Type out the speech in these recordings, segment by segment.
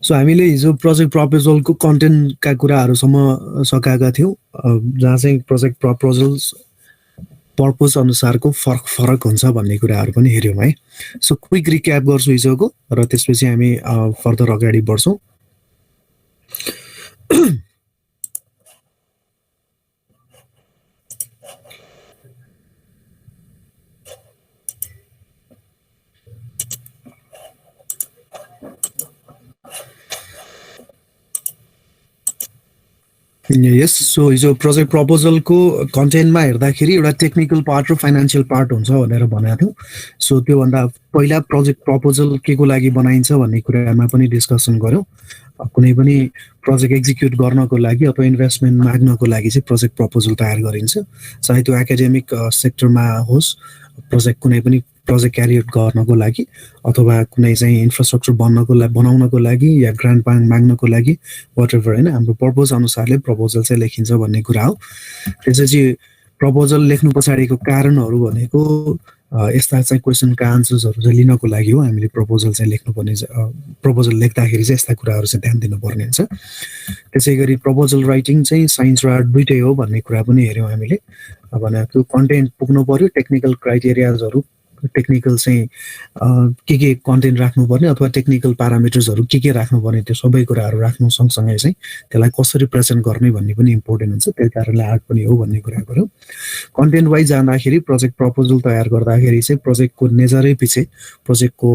So हामीले हिजो project प्रपोजलको कन्टेन्टका कुराहरूसम्म सकाएका थियौँ, जहाँ चाहिँ प्रोजेक्ट प्रपोजल्स पर्पज अनुसारको फरक फरक हुन्छ भन्ने कुराहरू पनि हेऱ्यौँ है। सो क्विक रिक्याप गर्छु हिजोको, र त्यसपछि हामी फर्दर अगाडि बढ्छौँ। यस, सो हिजो प्रोजेक्ट प्रपोजलको कन्टेन्टमा हेर्दाखेरि एउटा टेक्निकल पार्ट र फाइनेन्सियल पार्ट हुन्छ भनेर भनेको थियौँ। सो त्योभन्दा पहिला प्रोजेक्ट प्रपोजल के को लागि बनाइन्छ भन्ने कुरामा पनि डिस्कसन गऱ्यौँ। कुनै पनि प्रोजेक्ट एक्जिक्युट गर्नको लागि अथवा इन्भेस्टमेन्ट माग्नको लागि चाहिँ प्रोजेक्ट प्रपोजल तयार गरिन्छ, चाहे त्यो एकाडेमिक सेक्टरमा होस्, प्रोजेक्ट कुनै पनि प्रोजेक्ट क्यारी आउट गर्नको लागि, अथवा कुनै चाहिँ इन्फ्रास्ट्रक्चर बनाउनको लागि या ग्रान्ट माग्नको लागि, वाट एभर होइन, हाम्रो पर्पज अनुसारले प्रपोजल चाहिँ लेखिन्छ भन्ने कुरा हो। त्यसपछि प्रपोजल लेख्नु पछाडिको कारणहरू भनेको यस्ता चाहिँ क्वेसनका आन्सर्सहरू चाहिँ लिनको लागि हो हामीले प्रपोजल चाहिँ लेख्नुपर्ने। प्रपोजल लेख्दाखेरि चाहिँ यस्ता कुराहरू चाहिँ ध्यान दिनुपर्ने हुन्छ। त्यसै गरी प्रपोजल राइटिङ चाहिँ साइन्स र आर्ट दुइटै हो भन्ने कुरा पनि हेऱ्यौँ हामीले। भनेको कन्टेन्ट पुग्नु पर्यो, टेक्निकल क्राइटेरियाजहरू, टेक्निकल चाहिँ के कन्टेन्ट राख्नुपर्ने अथवा टेक्निकल प्यारामिटर्सहरू के राख्नुपर्ने, त्यो सबै कुराहरू राख्नु सँगसँगै चाहिँ त्यसलाई कसरी प्रेजेन्ट गर्ने भन्ने पनि इम्पोर्टेन्ट हुन्छ। त्यही कारणले आर्ट पनि हो भन्ने कुरा गऱ्यौँ। कन्टेन्ट वाइज जाँदाखेरि प्रोजेक्ट प्रपोजल तयार गर्दाखेरि चाहिँ प्रोजेक्टको नेचरै पछि, प्रोजेक्टको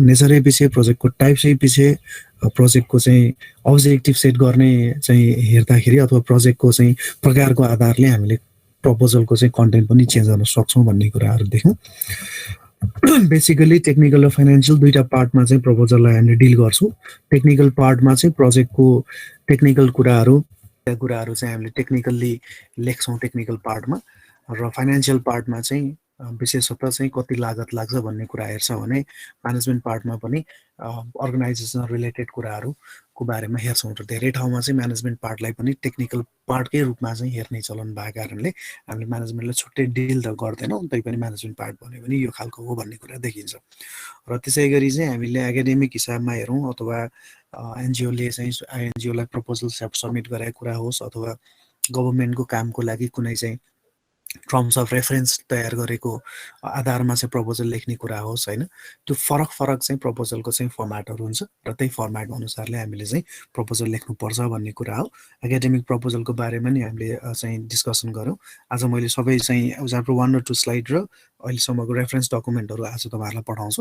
नेचरै पछि, प्रोजेक्टको टाइप्सै पछि, प्रोजेक्टको चाहिँ अब्जेक्टिभ सेट गर्ने चाहिँ हेर्दाखेरि अथवा प्रोजेक्टको चाहिँ प्रकारको आधारले हामीले प्रपोजलको चाहिँ कन्टेन्ट पनि चेन्ज गर्न सक्छौँ भन्ने कुराहरू देख्यौँ। बेसिकली टेक्निकल र फाइनेन्सियल दुईवटा पार्टमा चाहिँ प्रपोजललाई हामीले डिल गर्छौँ। टेक्निकल पार्टमा चाहिँ प्रोजेक्टको टेक्निकल कुराहरू चाहिँ हामीले टेक्निकल्ली लेख्छौँ टेक्निकल पार्टमा, र फाइनेन्सियल पार्टमा चाहिँ विशेषतः चाहिँ कति लागत लाग्छ भन्ने कुरा हेर्छ भने म्यानेजमेन्ट पार्टमा पनि अर्गनाइजेसन रिलेटेड कुराहरूको बारेमा हेर्छौँ। र धेरै ठाउँमा चाहिँ म्यानेजमेन्ट पार्टलाई पनि टेक्निकल पार्टकै रूपमा चाहिँ हेर्ने चलन भएको कारणले हामीले म्यानेजमेन्टलाई छुट्टै डिल त गर्दैनौँ, तैपनि म्यानेजमेन्ट पार्ट भन्यो भने यो खालको हो भन्ने कुरा देखिन्छ। र त्यसै गरी चाहिँ हामीले एकाडेमिक हिसाबमा हेरौँ अथवा एनजिओले चाहिँ एनजिओलाई प्रपोजल सब्मिट गरेको कुरा होस्, अथवा गभर्मेन्टको कामको लागि कुनै चाहिँ टर्म्स अफ रेफरेन्स तयार गरेको आधारमा चाहिँ प्रपोजल लेख्ने कुरा होस् होइन, त्यो फरक फरक चाहिँ प्रपोजलको चाहिँ फर्मेटहरू हुन्छ र त्यही फर्मेट अनुसारले हामीले चाहिँ प्रपोजल लेख्नुपर्छ भन्ने कुरा हो। एकाडेमिक प्रपोजलको बारेमा नि हामीले चाहिँ डिस्कसन गऱ्यौँ। आज मैले सबै चाहिँ एक्जाम्पल 1 र 2 स्लाइड र अहिलेसम्मको रेफरेन्स डकुमेन्टहरू आज तपाईँहरूलाई पठाउँछु।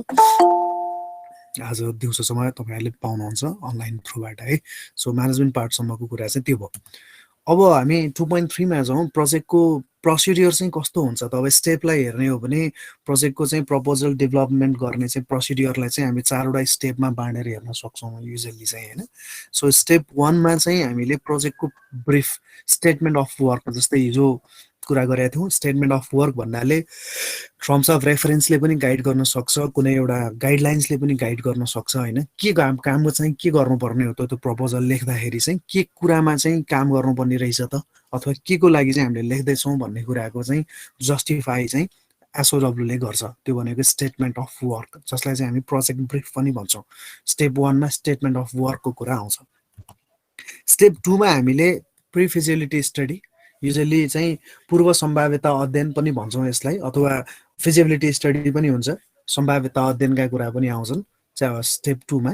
आज दिउँसोसम्म तपाईँहरूले पाउनुहुन्छ अनलाइन थ्रुबाट है। सो म्यानेजमेन्ट पार्टसम्मको कुरा चाहिँ त्यो भयो। अब हामी 2.3मा जाउँ। प्रोजेक्टको प्रोसिडियर चाहिँ कस्तो हुन्छ त? अब स्टेपलाई हेर्ने हो भने प्रोजेक्टको चाहिँ प्रपोजल डेभलपमेन्ट गर्ने चाहिँ प्रोसिडियरलाई चाहिँ हामी 4वटा स्टेपमा बाँडेर हेर्न सक्छौँ युजली चाहिँ होइन। सो स्टेप 1मा चाहिँ हामीले प्रोजेक्टको ब्रिफ स्टेटमेन्ट अफ वर्क, जस्तै हिजो कुरा गरेका थियौँ, स्टेटमेन्ट अफ वर्क भन्नाले टर्म्स अफ रेफरेन्सले पनि गाइड गर्न सक्छ, कुनै एउटा गाइडलाइन्सले पनि गाइड गर्न सक्छ होइन। के काममा चाहिँ के गर्नुपर्ने हो त त्यो प्रपोजल लेख्दाखेरि चाहिँ के कुरामा चाहिँ काम गर्नुपर्ने रहेछ त, अथवा के को लागि चाहिँ हामीले लेख्दैछौँ भन्ने कुराको चाहिँ जस्टिफाई चाहिँ एसओडब्ल्यूले गर्छ। त्यो भनेको स्टेटमेन्ट अफ वर्क, जसलाई चाहिँ हामी प्रोजेक्ट ब्रिफ पनि भन्छौँ। स्टेप 1मा स्टेटमेन्ट अफ वर्कको कुरा आउँछ। स्टेप 2मा हामीले प्री फिजिबिलिटी स्टडी, युजली चाहिँ पूर्व सम्भाव्यता अध्ययन पनि भन्छौँ यसलाई, अथवा फिजिबिलिटी स्टडी पनि हुन्छ, सम्भाव्यता अध्ययनका कुरा पनि आउँछन् स्टेप 2मा।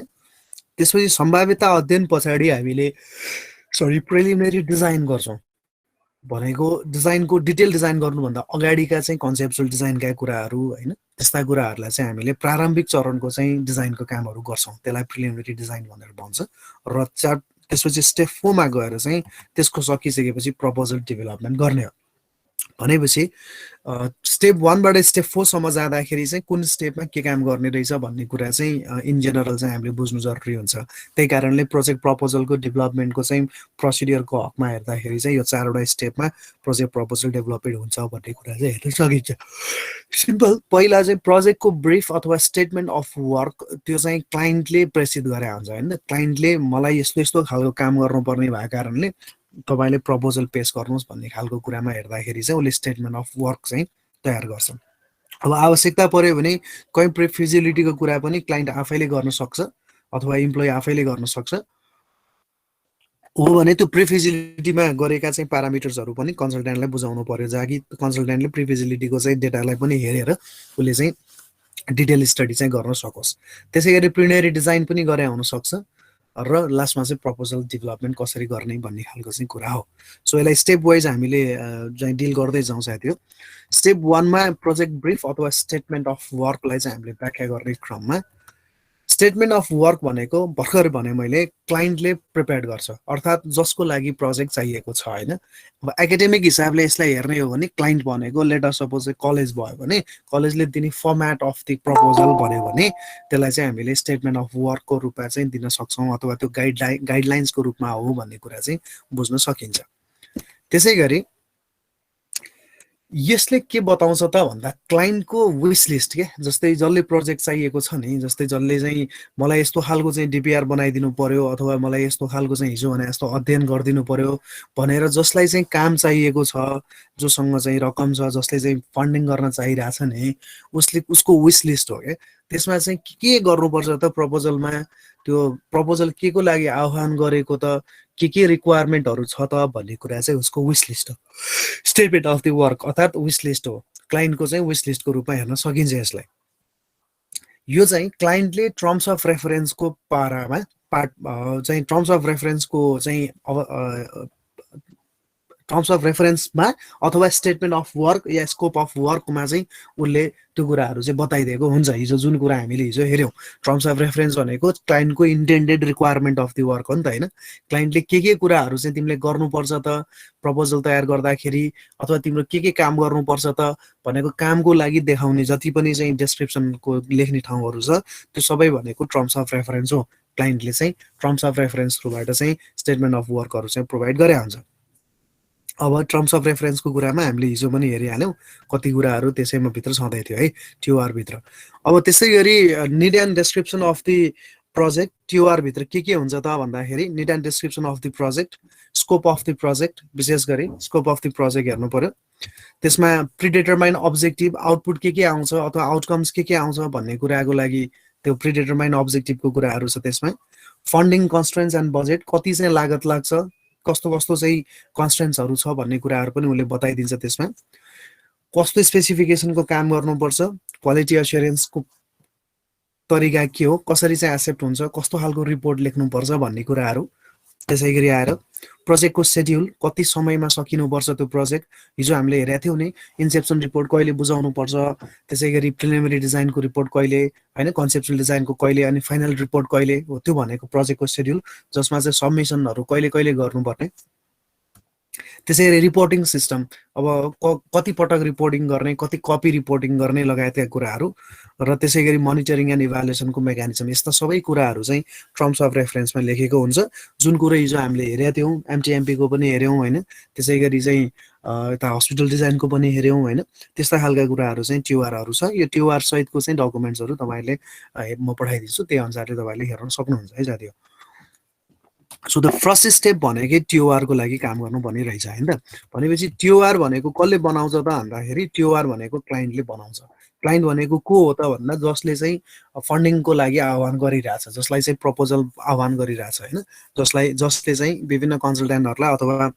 त्यसपछि सम्भाव्यता अध्ययन पछाडि हामीले प्रिलिमिनरी डिजाइन गर्छौँ। भनेको डिजाइनको डिटेल डिजाइन गर्नुभन्दा अगाडिका चाहिँ कन्सेप्चुअल डिजाइनका कुराहरू होइन, त्यस्ता कुराहरूलाई चाहिँ हामीले प्रारम्भिक चरणको चाहिँ डिजाइनको कामहरू गर्छौँ, त्यसलाई प्रिलिमिनरी डिजाइन भनेर भन्छ। र त्यसपछि स्टेप 4मा गएर चाहिँ त्यसको सकिसकेपछि प्रपोजल डेभलपमेन्ट गर्ने हो। भनेपछि स्टेप 1बाट स्टेप 4सम्म जाँदाखेरि चाहिँ कुन स्टेपमा के काम गर्ने रहेछ भन्ने कुरा चाहिँ इन जेनरल चाहिँ हामीले बुझ्नु जरुरी हुन्छ। त्यही कारणले प्रोजेक्ट प्रपोजलको डेभलपमेन्टको चाहिँ प्रोसिडियरको हकमा हेर्दाखेरि चाहिँ यो 4वटा स्टेपमा प्रोजेक्ट प्रपोजल डेभलपमेन्ट हुन्छ भन्ने कुरा चाहिँ हेर्न सकिन्छ। सिम्पल, पहिला चाहिँ प्रोजेक्टको ब्रिफ अथवा स्टेटमेन्ट अफ वर्क, त्यो चाहिँ क्लाइन्टले प्रेसित गरे हुन्छ होइन। क्लाइन्टले मलाई यस्तो यस्तो खालको काम गर्नुपर्ने भएको कारणले तपाईँले प्रपोजल पेश गर्नुहोस् भन्ने खालको कुरामा हेर्दाखेरि चाहिँ उसले स्टेटमेन्ट अफ वर्क चाहिँ तयार गर्छन्। अब आवश्यकता पर्यो भने कहीँ फिजिबिलिटीको कुरा पनि क्लाइन्ट आफैले गर्न सक्छ अथवा इम्प्लोइ आफैले गर्न सक्छ। हो भने त्यो प्रिफिजिलिटीमा गरेका चाहिँ प्यारामिटर्सहरू पनि कन्सल्टेन्टलाई बुझाउनु पर्यो, जहाँ कि कन्सल्टेन्टले प्रिफिजिलिटीको चाहिँ डेटालाई पनि हेरेर उसले चाहिँ डिटेल स्टडी चाहिँ गर्न सकोस्। त्यसै गरी प्रिलिमिनरी डिजाइन पनि गरे हुनसक्छ र लास्टमा चाहिँ प्रपोजल डेभलपमेन्ट कसरी गर्ने भन्ने खालको चाहिँ कुरा हो। सो यसलाई स्टेप वाइज हामीले चाहिँ डिल गर्दै जाउँ साथीहरू। स्टेप 1 मा प्रोजेक्ट ब्रिफ अथवा स्टेटमेन्ट अफ वर्कलाई चाहिँ हामीले व्याख्या गर्ने क्रममा स्टेटमेन्ट अफ वर्क भनेको भर्खर भने मैले क्लाइन्टले प्रिपेयर गर्छ, अर्थात् जसको लागि प्रोजेक्ट चाहिएको छ होइन। अब एकाडेमिक हिसाबले यसलाई हेर्ने हो भने क्लाइन्ट भनेको लेट अस सपोज कलेज भयो भने कलेजले दिने फर्मेट अफ द प्रपोजल भन्यो भने त्यसलाई चाहिँ हामीले स्टेटमेन्ट अफ वर्कको रूपमा चाहिँ दिन सक्छौँ अथवा त्यो गाइडलाइन्सको रूपमा हो भन्ने कुरा चाहिँ बुझ्न सकिन्छ। त्यसै गरी यसले के बताउँछ त भन्दा क्लाइन्टको विस लिस्ट के, जस्तै जसले प्रोजेक्ट चाहिएको छ नि, जस्तै जसले चाहिँ मलाई यस्तो खालको चाहिँ डिपिआर बनाइदिनु पर्यो अथवा मलाई यस्तो खालको चाहिँ हिजो भने जस्तो अध्ययन गरिदिनु पर्यो भनेर जसलाई चाहिँ काम चाहिएको छ, जोसँग चाहिँ रकम छ, जसले चाहिँ फन्डिङ गर्न चाहिरहेछ नि, उसको विस लिस्ट हो क्या। त्यसमा चाहिँ के गर्नुपर्छ त प्रपोजलमा, त्यो प्रपोजल के को लागि आह्वान गरेको त, के रिक्वायरमेन्टहरू छ त भन्ने कुरा चाहिँ उसको विस लिस्ट हो। स्टेटमेन्ट अफ द वर्क अर्थात् विस लिस्ट हो, क्लाइन्टको चाहिँ विस लिस्टको रूपमा हेर्न सकिन्छ यसलाई। यो चाहिँ क्लाइन्टले टर्म्स अफ रेफरेन्सको पारामा चाहिँ टर्म्स अफ रेफरेन्सको चाहिँ टर्म्स अफ रेफरेन्समा अथवा स्टेटमेन्ट अफ वर्क या स्कोप अफ वर्कमा चाहिँ उसले त्यो कुराहरू चाहिँ बताइदिएको हुन्छ। हिजो जुन कुरा हामीले हिजो हेऱ्यौँ, टर्म्स अफ रेफरेन्स भनेको क्लाइन्टको intended requirement of the work हो नि त होइन। क्लाइन्टले के कुराहरू चाहिँ तिमीले गर्नुपर्छ त प्रपोजल तयार गर्दाखेरि, अथवा तिम्रो के काम गर्नुपर्छ त भनेको कामको लागि देखाउने जति पनि चाहिँ डेस्क्रिप्सनको लेख्ने ठाउँहरू छ त्यो सबै भनेको टर्म्स अफ रेफरेन्स हो। क्लाइन्टले चाहिँ टर्म्स अफ रेफरेन्स थ्रुबाट चाहिँ स्टेटमेन्ट अफ वर्कहरू चाहिँ प्रोभाइड गरे हुन्छ। अब टर्म्स अफ रेफरेन्सको कुरामा हामीले हिजो पनि हेरिहाल्यौँ, कति कुराहरू त्यसैमा भित्र छँदै थियो है, टिओआरभित्र। अब त्यसै गरी need and description of the project, टिओआरभित्र के हुन्छ त भन्दाखेरि need and description of the project, scope of the project, विशेष गरी स्कोप अफ दि प्रोजेक्ट हेर्नु पर्यो। त्यसमा प्रिडिटरमाइन अब्जेक्टिभ, आउटपुट के आउँछ अथवा आउटकम्स के आउँछ भन्ने कुराको लागि त्यो प्रिडिटरमाइन अब्जेक्टिभको कुराहरू छ त्यसमा। फन्डिङ कन्स्ट्रेन्ट्स एन्ड बजेट, कति चाहिँ लागत लाग्छ, कस्तो कस्तो चाहिँ कन्स्ट्रेन्ट्सहरू छ भन्ने कुराहरू पनि उसले बताइदिन्छ त्यसमा। कस्तो स्पेसिफिकेसनको काम गर्नुपर्छ, क्वालिटी एस्योरेन्सको तरिका के हो, कसरी चाहिँ एक्सेप्ट हुन्छ, कस्तो खालको रिपोर्ट लेख्नुपर्छ भन्ने कुराहरू। त्यसै गरी आएर प्रोजेक्टको सेड्युल, कति समयमा सकिनुपर्छ त्यो प्रोजेक्ट। हिजो हामीले हेरेका थियौँ नि, इन्सेप्सन रिपोर्ट कहिले बुझाउनुपर्छ, त्यसै गरी प्रिलिमिनरी डिजाइनको रिपोर्ट कहिले होइन, कन्सेप्चुअल डिजाइनको कहिले, अनि फाइनल रिपोर्ट कहिले हो, त्यो भनेको प्रोजेक्टको सेड्युल, जसमा चाहिँ सबमिसनहरू कहिले कहिले गर्नुपर्ने। त्यसै गरी रिपोर्टिङ सिस्टम, अब कति पटक रिपोर्टिङ गर्ने, कति कपी रिपोर्टिङ गर्ने लगायतका कुराहरू, र त्यसै गरी मोनिटरिङ एन्ड इभ्यालुएसनको मेकानिजम, यस्ता सबै कुराहरू चाहिँ टर्म्स अफ रेफरेन्समा लेखेको हुन्छ। जुन कुरो हिजो हामीले हेरेका थियौँ, एमटिएमपीको पनि हेऱ्यौँ होइन, त्यसै गरी चाहिँ यता हस्पिटल डिजाइनको पनि हेऱ्यौँ होइन, त्यस्ता खालका कुराहरू चाहिँ टिओआरहरू छ। यो टिओआर सहितको चाहिँ डकुमेन्ट्सहरू तपाईँले म पठाइदिन्छु, त्यही अनुसारले तपाईँले हेर्न सक्नुहुन्छ है साथी। सो द फर्स्ट स्टेप भनेकै टिओआरको लागि काम गर्नु भनिरहेछ होइन त। भनेपछि टिओआर भनेको कसले बनाउँछ त भन्दाखेरि टिओआर भनेको क्लाइन्टले बनाउँछ। क्लाइन्ट भनेको को हो त भन्दा जसले चाहिँ फन्डिङको लागि आह्वान गरिरहेछ, जसलाई चाहिँ प्रपोजल आह्वान गरिरहेछ होइन, जसले चाहिँ विभिन्न कन्सल्टेन्टहरूलाई अथवा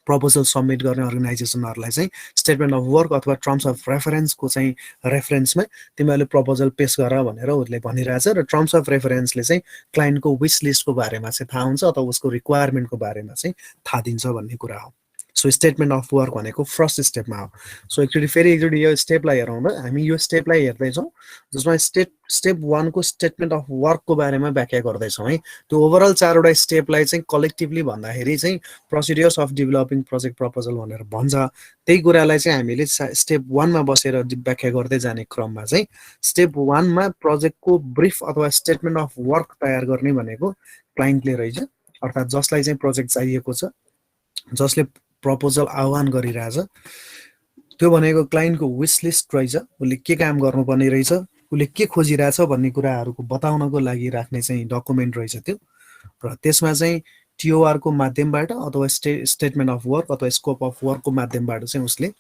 प्रपोजल सबमिट गर्ने अर्गनाइजेसनहरूलाई चाहिँ स्टेटमेन्ट अफ वर्क अथवा टर्म्स अफ रेफरेन्सको चाहिँ रेफरेन्समा तिमीहरूले प्रपोजल पेस गर भनेर उसले भनिरहेछ। र टर्म्स अफ रेफरेन्सले चाहिँ क्लाइन्टको विस लिस्टको बारेमा चाहिँ थाहा हुन्छ अथवा उसको रिक्वायरमेन्टको बारेमा चाहिँ थाहा दिन्छ भन्ने कुरा हो। सो स्टेटमेन्ट अफ वर्क भनेको फर्स्ट स्टेपमा हो। सो एकचोटि यो स्टेपलाई हेरौँ र हामी यो स्टेपलाई हेर्दैछौँ, जसमा स्टेप 1 को स्टेटमेन्ट अफ वर्कको बारेमा व्याख्या गर्दैछौँ है। त्यो ओभरअल 4वटा स्टेपलाई चाहिँ कलेक्टिभली भन्दाखेरि चाहिँ प्रोसिडियर्स अफ डेभलपिङ प्रोजेक्ट प्रपोजल भनेर भन्छ। त्यही कुरालाई चाहिँ हामीले स्टेप 1 मा बसेर व्याख्या गर्दै जाने क्रममा चाहिँ स्टेप 1 मा प्रोजेक्टको ब्रिफ अथवा स्टेटमेन्ट अफ वर्क तयार गर्ने भनेको क्लाइन्टले रहेछ, अर्थात् जसलाई चाहिँ प्रोजेक्ट चाहिएको छ, जसले प्रपोजल आह्वान गरिरहेछ, त्यो भनेको क्लाइन्टको विस लिस्ट रहेछ। उसले के काम गर्नुपर्ने रहेछ, उसले के खोजिरहेछ भन्ने कुराहरूको बताउनको लागि राख्ने चाहिँ डकुमेन्ट रहेछ त्यो। र त्यसमा चाहिँ टिओआरको माध्यमबाट अथवा स्टेटमेन्ट अफ वर्क अथवा स्कोप अफ वर्कको माध्यमबाट चाहिँ उसले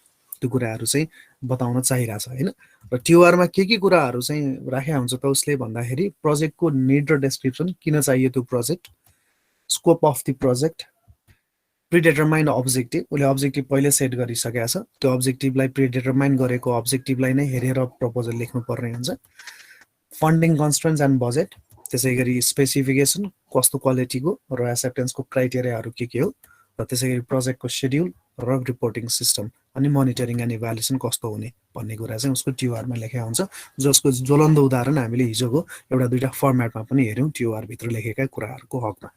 त्यो कुराहरू चाहिँ बताउन चाहिरहेको छ होइन। र टिओआरमा के कुराहरू चाहिँ राखेको हुन्छ त उसले भन्दाखेरि प्रोजेक्टको निड र डेस्क्रिप्सन, किन चाहियो त्यो project, scope of the project, predetermined objective, उसले अब्जेक्टिभ पहिले सेट गरिसकेको छ, त्यो अब्जेक्टिभलाई प्रिडेटरमाइन्ड गरेको अब्जेक्टिभलाई नै हेरेर प्रपोजल लेख्नुपर्ने हुन्छ। फन्डिङ कन्स्ट्रेन्ट्स एन्ड बजेट, त्यसै गरी स्पेसिफिकेसन कस्तो क्वालिटीको र एक्सेप्टेन्सको क्राइटेरियाहरू के हो, र त्यसै गरी प्रोजेक्टको सेड्युल र रिपोर्टिङ सिस्टम अनि मोनिटरिङ एन्ड इभ्यालुएसन कस्तो हुने भन्ने कुरा चाहिँ उसको टिओआरमा लेखेको हुन्छ, जसको ज्वलन्त उदाहरण हामीले हिजोको एउटा दुईवटा फर्मेटमा पनि हेऱ्यौँ टिओआरभित्र लेखेका कुराहरूको हकमा।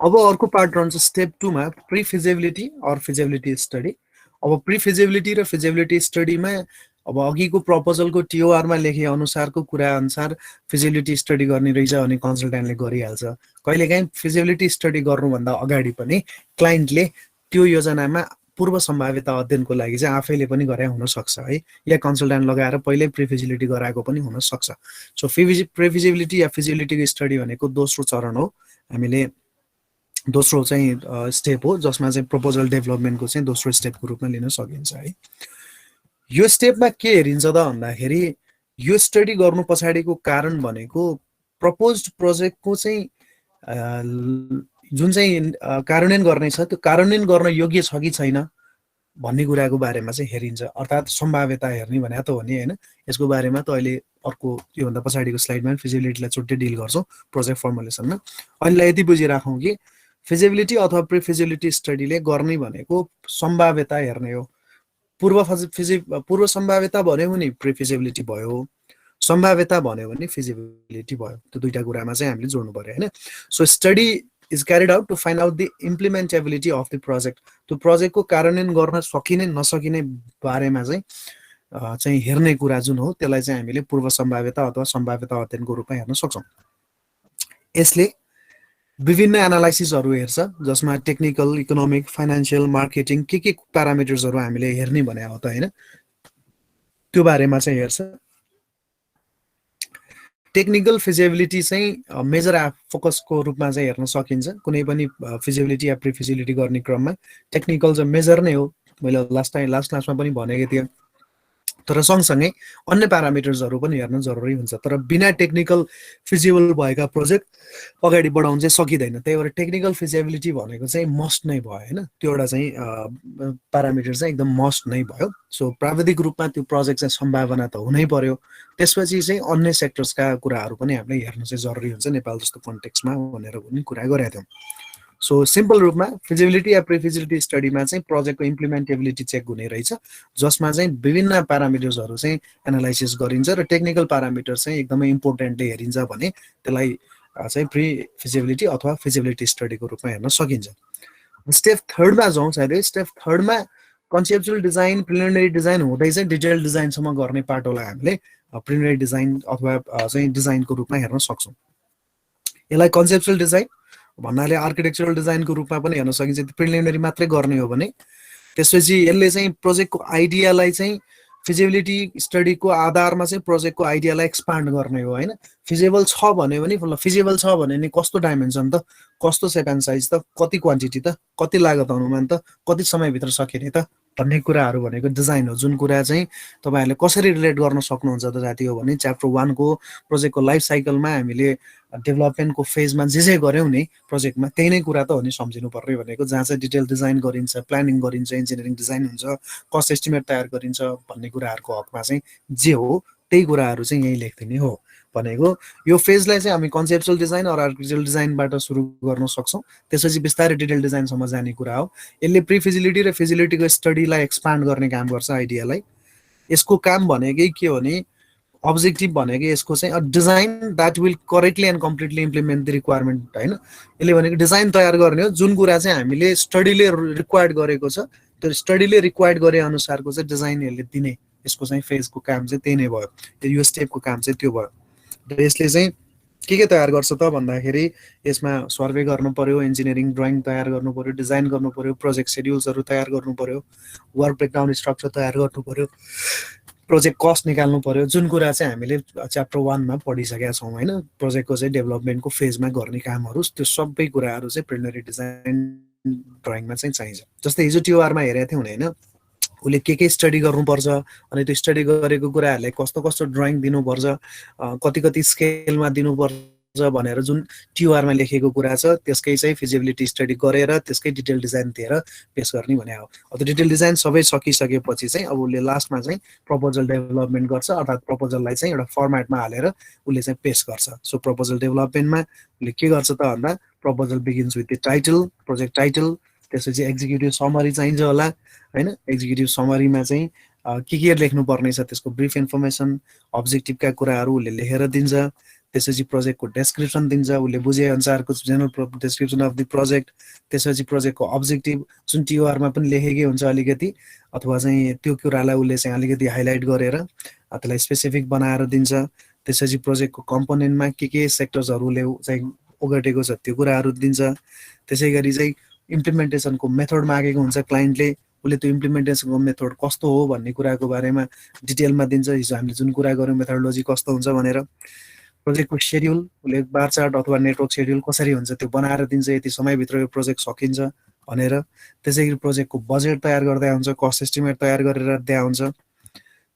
अब अर्को पार्ट रहन्छ स्टेप 2 मा pre feasibility or feasibility study. अब प्री फिजिबिलिटी र फिजिबिलिटी स्टडीमा अब अघिको प्रपोजलको टिओआरमा लेखे अनुसारको कुरा अनुसार फिजिबिलिटी स्टडी गर्ने रहेछ भने कन्सल्टेन्टले गरिहाल्छ। कहिलेकाहीँ फिजिबिलिटी स्टडी गर्नुभन्दा अगाडि पनि क्लाइन्टले त्यो योजनामा पूर्व सम्भाव्यता अध्ययनको लागि चाहिँ आफैले पनि गरे हुनसक्छ है, या कन्सल्टेन्ट लगाएर पहिल्यै प्री फिजिबिलिटी गराएको पनि हुनसक्छ। सो प्री फिजिबिलिटी या फिजिबिलिटी स्टडी भनेको दोस्रो चरण हो, हामीले दोस्रो चाहिँ स्टेप हो, जसमा चाहिँ प्रपोजल डेभलपमेन्टको चाहिँ दोस्रो स्टेपको रूपमा लिन सकिन्छ है। यो स्टेपमा के हेरिन्छ त भन्दाखेरि यो स्टडी गर्नु पछाडिको कारण भनेको प्रपोज्ड प्रोजेक्टको चाहिँ जुन चाहिँ कार्यान्वयन गर्ने छ त्यो कार्यान्वयन गर्न योग्य छ कि छैन भन्ने कुराको बारेमा चाहिँ हेरिन्छ। अर्थात् सम्भाव्यता हेर्ने भने त हो नि होइन। यसको बारेमा त अहिले अर्को योभन्दा पछाडिको स्लाइडमा फिजिबिलिटीलाई छुट्टै डिल गर्छौँ प्रोजेक्ट फर्मुलेसनमा। अहिलेलाई यति बुझिराखौँ कि फिजिबिलिटी अथवा प्री फिजिबिलिटी स्टडीले गर्ने भनेको सम्भाव्यता हेर्ने हो। पूर्व सम्भाव्यता भन्यो भने प्री फिजिबिलिटी भयो, सम्भाव्यता भन्यो भने फिजिबिलिटी भयो। त्यो दुईटा कुरामा चाहिँ हामीले जोड्नु पर्यो होइन। So study is carried out to find out the implementability of the project. त्यो प्रोजेक्टको कार्यान्वयन गर्न सकिने नसकिने बारेमा चाहिँ हेर्ने कुरा जुन हो त्यसलाई चाहिँ हामीले पूर्व सम्भाव्यता अथवा सम्भाव्यता अध्ययनको रूपमा हेर्न सक्छौँ। यसले विभिन्न एनालाइसिसहरू हेर्छ, जसमा टेक्निकल, इकोनोमिक, फाइनेन्सियल, मार्केटिङ के प्यारामिटर्सहरू हामीले हेर्ने भने हो त होइन, त्यो बारेमा चाहिँ हेर्छ। टेक्निकल फिजिबिलिटी चाहिँ मेजर फोकसको रूपमा चाहिँ हेर्न सकिन्छ। कुनै पनि फिजिबिलिटी या प्री फिजिबिलिटी गर्ने क्रममा टेक्निकल चाहिँ मेजर नै हो, मैले लास्ट क्लासमा पनि भनेको थिएँ। तर सँगसँगै अन्य प्यारामिटर्सहरू पनि हेर्न जरुरी हुन्छ। तर बिना टेक्निकल फिजिबल भएका प्रोजेक्ट अगाडि बढाउन चाहिँ सकिँदैन। त्यही भएर टेक्निकल फिजिबिलिटी भनेको चाहिँ मस्ट नै भयो होइन, त्यो एउटा चाहिँ प्यारामिटर चाहिँ एकदम मस्ट नै भयो। सो प्राविधिक रूपमा त्यो प्रोजेक्ट चाहिँ सम्भावना त हुनै पर्यो। त्यसपछि चाहिँ अन्य सेक्टर्सका कुराहरू पनि हामीले हेर्न चाहिँ जरुरी हुन्छ नेपाल जस्तो कन्टेक्स्टमा भनेर पनि कुरा गरेका थियौँ। सो सिम्पल रूपमा फिजिबिलिटी या प्री फिजिबिलिटी स्टडीमा चाहिँ प्रोजेक्टको इम्प्लिमेन्टेबिलिटी चेक हुने रहेछ, जसमा चाहिँ विभिन्न प्यारामिटर्सहरू चाहिँ एनालाइसिस गरिन्छ र टेक्निकल प्यारामिटर चाहिँ एकदमै इम्पोर्टेन्टली हेरिन्छ भने त्यसलाई चाहिँ प्री फिजिबिलिटी अथवा फिजिबिलिटी स्टडीको रूपमा हेर्न सकिन्छ। स्टेप थर्डमा जाउँ। सायदै स्टेप थर्डमा कन्सेप्चुअल डिजाइन, प्रिलिमिनरी डिजाइन हुँदै चाहिँ डिटेल डिजाइनसम्म गर्ने पाटोलाई हामीले प्रिलिमिनरी डिजाइन अथवा चाहिँ डिजाइनको रूपमा हेर्न सक्छौँ। यसलाई कन्सेप्चुअल डिजाइन भन्नाले आर्किटेक्चरल डिजाइनको रूपमा पनि हेर्न सकिन्छ, प्रिलिमिनरी मात्रै गर्ने हो भने। त्यसपछि यसले चाहिँ प्रोजेक्टको आइडियालाई चाहिँ फिजिबिलिटी स्टडीको आधारमा चाहिँ प्रोजेक्टको आइडियालाई एक्सपान्ड गर्ने हो होइन। फिजिबल छ भन्यो भने फिजिबल छ भने नि कस्तो डाइमेन्सन त, कस्तो सेप एन्ड साइज त, कति क्वान्टिटी त, कति लागत अनुमान त, कति समयभित्र सकिने त भन्ने कुराहरू भनेको डिजाइन हो। जुन कुरा चाहिँ तपाईँहरूले कसरी रिलेट गर्न सक्नुहुन्छ त साथी हो भने च्याप्टर 1 को प्रोजेक्टको लाइफ साइकलमा हामीले डेभलपमेन्टको फेजमा जे गऱ्यौँ नि प्रोजेक्टमा त्यही नै कुरा त हो नि सम्झिनु पर्ने भनेको। जहाँ चाहिँ डिटेल डिजाइन गरिन्छ, प्लानिङ गरिन्छ, इन्जिनियरिङ डिजाइन हुन्छ, कस्ट एस्टिमेट तयार गरिन्छ भन्ने कुराहरूको हकमा चाहिँ जे हो त्यही कुराहरू चाहिँ यहीँ लेखिदिने हो भनेको। यो फेजलाई चाहिँ हामी कन्सेप्चुअल डिजाइन अर आर्किटेक्चरल डिजाइनबाट सुरु गर्न सक्छौँ। त्यसपछि बिस्तारै डिटेल डिजाइनसम्म जाने कुरा हो। यसले प्री फिजिबिलिटी र फिजिबिलिटीको स्टडीलाई एक्सपान्ड गर्ने काम गर्छ आइडियालाई। यसको काम भनेकै के हो भने अब्जेक्टिभ भनेको यसको चाहिँ design that will correctly and completely implement the requirement होइन। यसले भनेको डिजाइन तयार गर्ने हो, जुन कुरा चाहिँ हामीले स्टडीले रिक्वायर्ड गरेको छ त्यो स्टडीले रिक्वायर्ड गरे अनुसारको चाहिँ डिजाइन यसले दिने। यसको चाहिँ फेजको काम चाहिँ त्यही नै भयो, यो स्टेपको काम चाहिँ त्यो भयो। र यसले चाहिँ के तयार गर्छ त भन्दाखेरि यसमा सर्वे गर्नु पर्यो, इन्जिनियरिङ ड्रइङ तयार गर्नु पर्यो, डिजाइन गर्नु पर्यो, प्रोजेक्ट सेड्युल्सहरू तयार गर्नु पर्यो, वर्क ब्रेकडाउन स्ट्रक्चर तयार गर्नु पर्यो, प्रोजेक्ट कस्ट निकाल्नु पर्यो, जुन कुरा चाहिँ हामीले च्याप्टर 1 मा पढिसकेका छौँ होइन। प्रोजेक्टको चाहिँ डेभलपमेन्टको फेजमा गर्ने कामहरू त्यो सबै कुराहरू चाहिँ प्रिलिमिनरी डिजाइन ड्रइङमा चाहिँ चाहिन्छ। जस्तै हिजो टिओआरमा हेरेको थियौँ होइन, उसले के स्टडी गर्नुपर्छ, अनि त्यो स्टडी गरेको कुराहरूलाई कस्तो कस्तो ड्रइङ दिनुपर्छ, कति कति स्केलमा दिनुपर्छ भनेर जुन टिओआरमा लेखेको कुरा छ त्यसकै चाहिँ फिजिबिलिटी स्टडी गरेर त्यसकै डिटेल डिजाइन दिएर पेस गर्ने भने हो। अब त्यो डिटेल डिजाइन सबै सकिसकेपछि चाहिँ अब उसले लास्टमा चाहिँ प्रपोजल डेभलपमेन्ट गर्छ, अर्थात् प्रपोजललाई चाहिँ एउटा फर्मेटमा हालेर उसले चाहिँ पेस गर्छ। सो प्रपोजल डेभलपमेन्टमा उसले के गर्छ त भन्दा proposal begins with the title, project title, त्यसपछि एक्जिक्युटिभ समरी चाहिन्छ होला होइन। एक्जिक्युटिभ समरीमा चाहिँ के लेख्नुपर्ने छ त्यसको ब्रिफ इन्फर्मेसन, अब्जेक्टिभका कुराहरू उसले लेखेर दिन्छ। त्यसपछि प्रोजेक्टको डेस्क्रिप्सन दिन्छ, उसले बुझे अनुसारको general description of the project. त्यसपछि प्रोजेक्टको अब्जेक्टिभ जुन टिओआरमा पनि लेखेकै हुन्छ अलिकति, अथवा चाहिँ त्यो कुरालाई उसले चाहिँ अलिकति हाइलाइट गरेर त्यसलाई स्पेसिफिक बनाएर दिन्छ। त्यसपछि प्रोजेक्टको कम्पोनेन्टमा के सेक्टर्सहरूले चाहिँ ओगटेको छ त्यो कुराहरू दिन्छ। त्यसै गरी चाहिँ इम्प्लिमेन्टेसनको मेथड मागेको हुन्छ क्लाइन्टले, उसले त्यो इम्प्लिमेन्टेसनको मेथड कस्तो हो भन्ने कुराको बारेमा डिटेलमा दिन्छ। हिजो हामीले जुन कुरा गऱ्यौँ मेथडोलोजी कस्तो हुन्छ भनेर। प्रोजेक्टको सेड्युल उसले बार चार्ट अथवा नेटवर्क सेड्युल कसरी हुन्छ त्यो बनाएर दिन्छ, यति समयभित्र यो प्रोजेक्ट सकिन्छ भनेर। त्यसै गरी प्रोजेक्टको बजेट तयार गर्दै हुन्छ, कस्ट एस्टिमेट तयार गरेर दिया हुन्छ।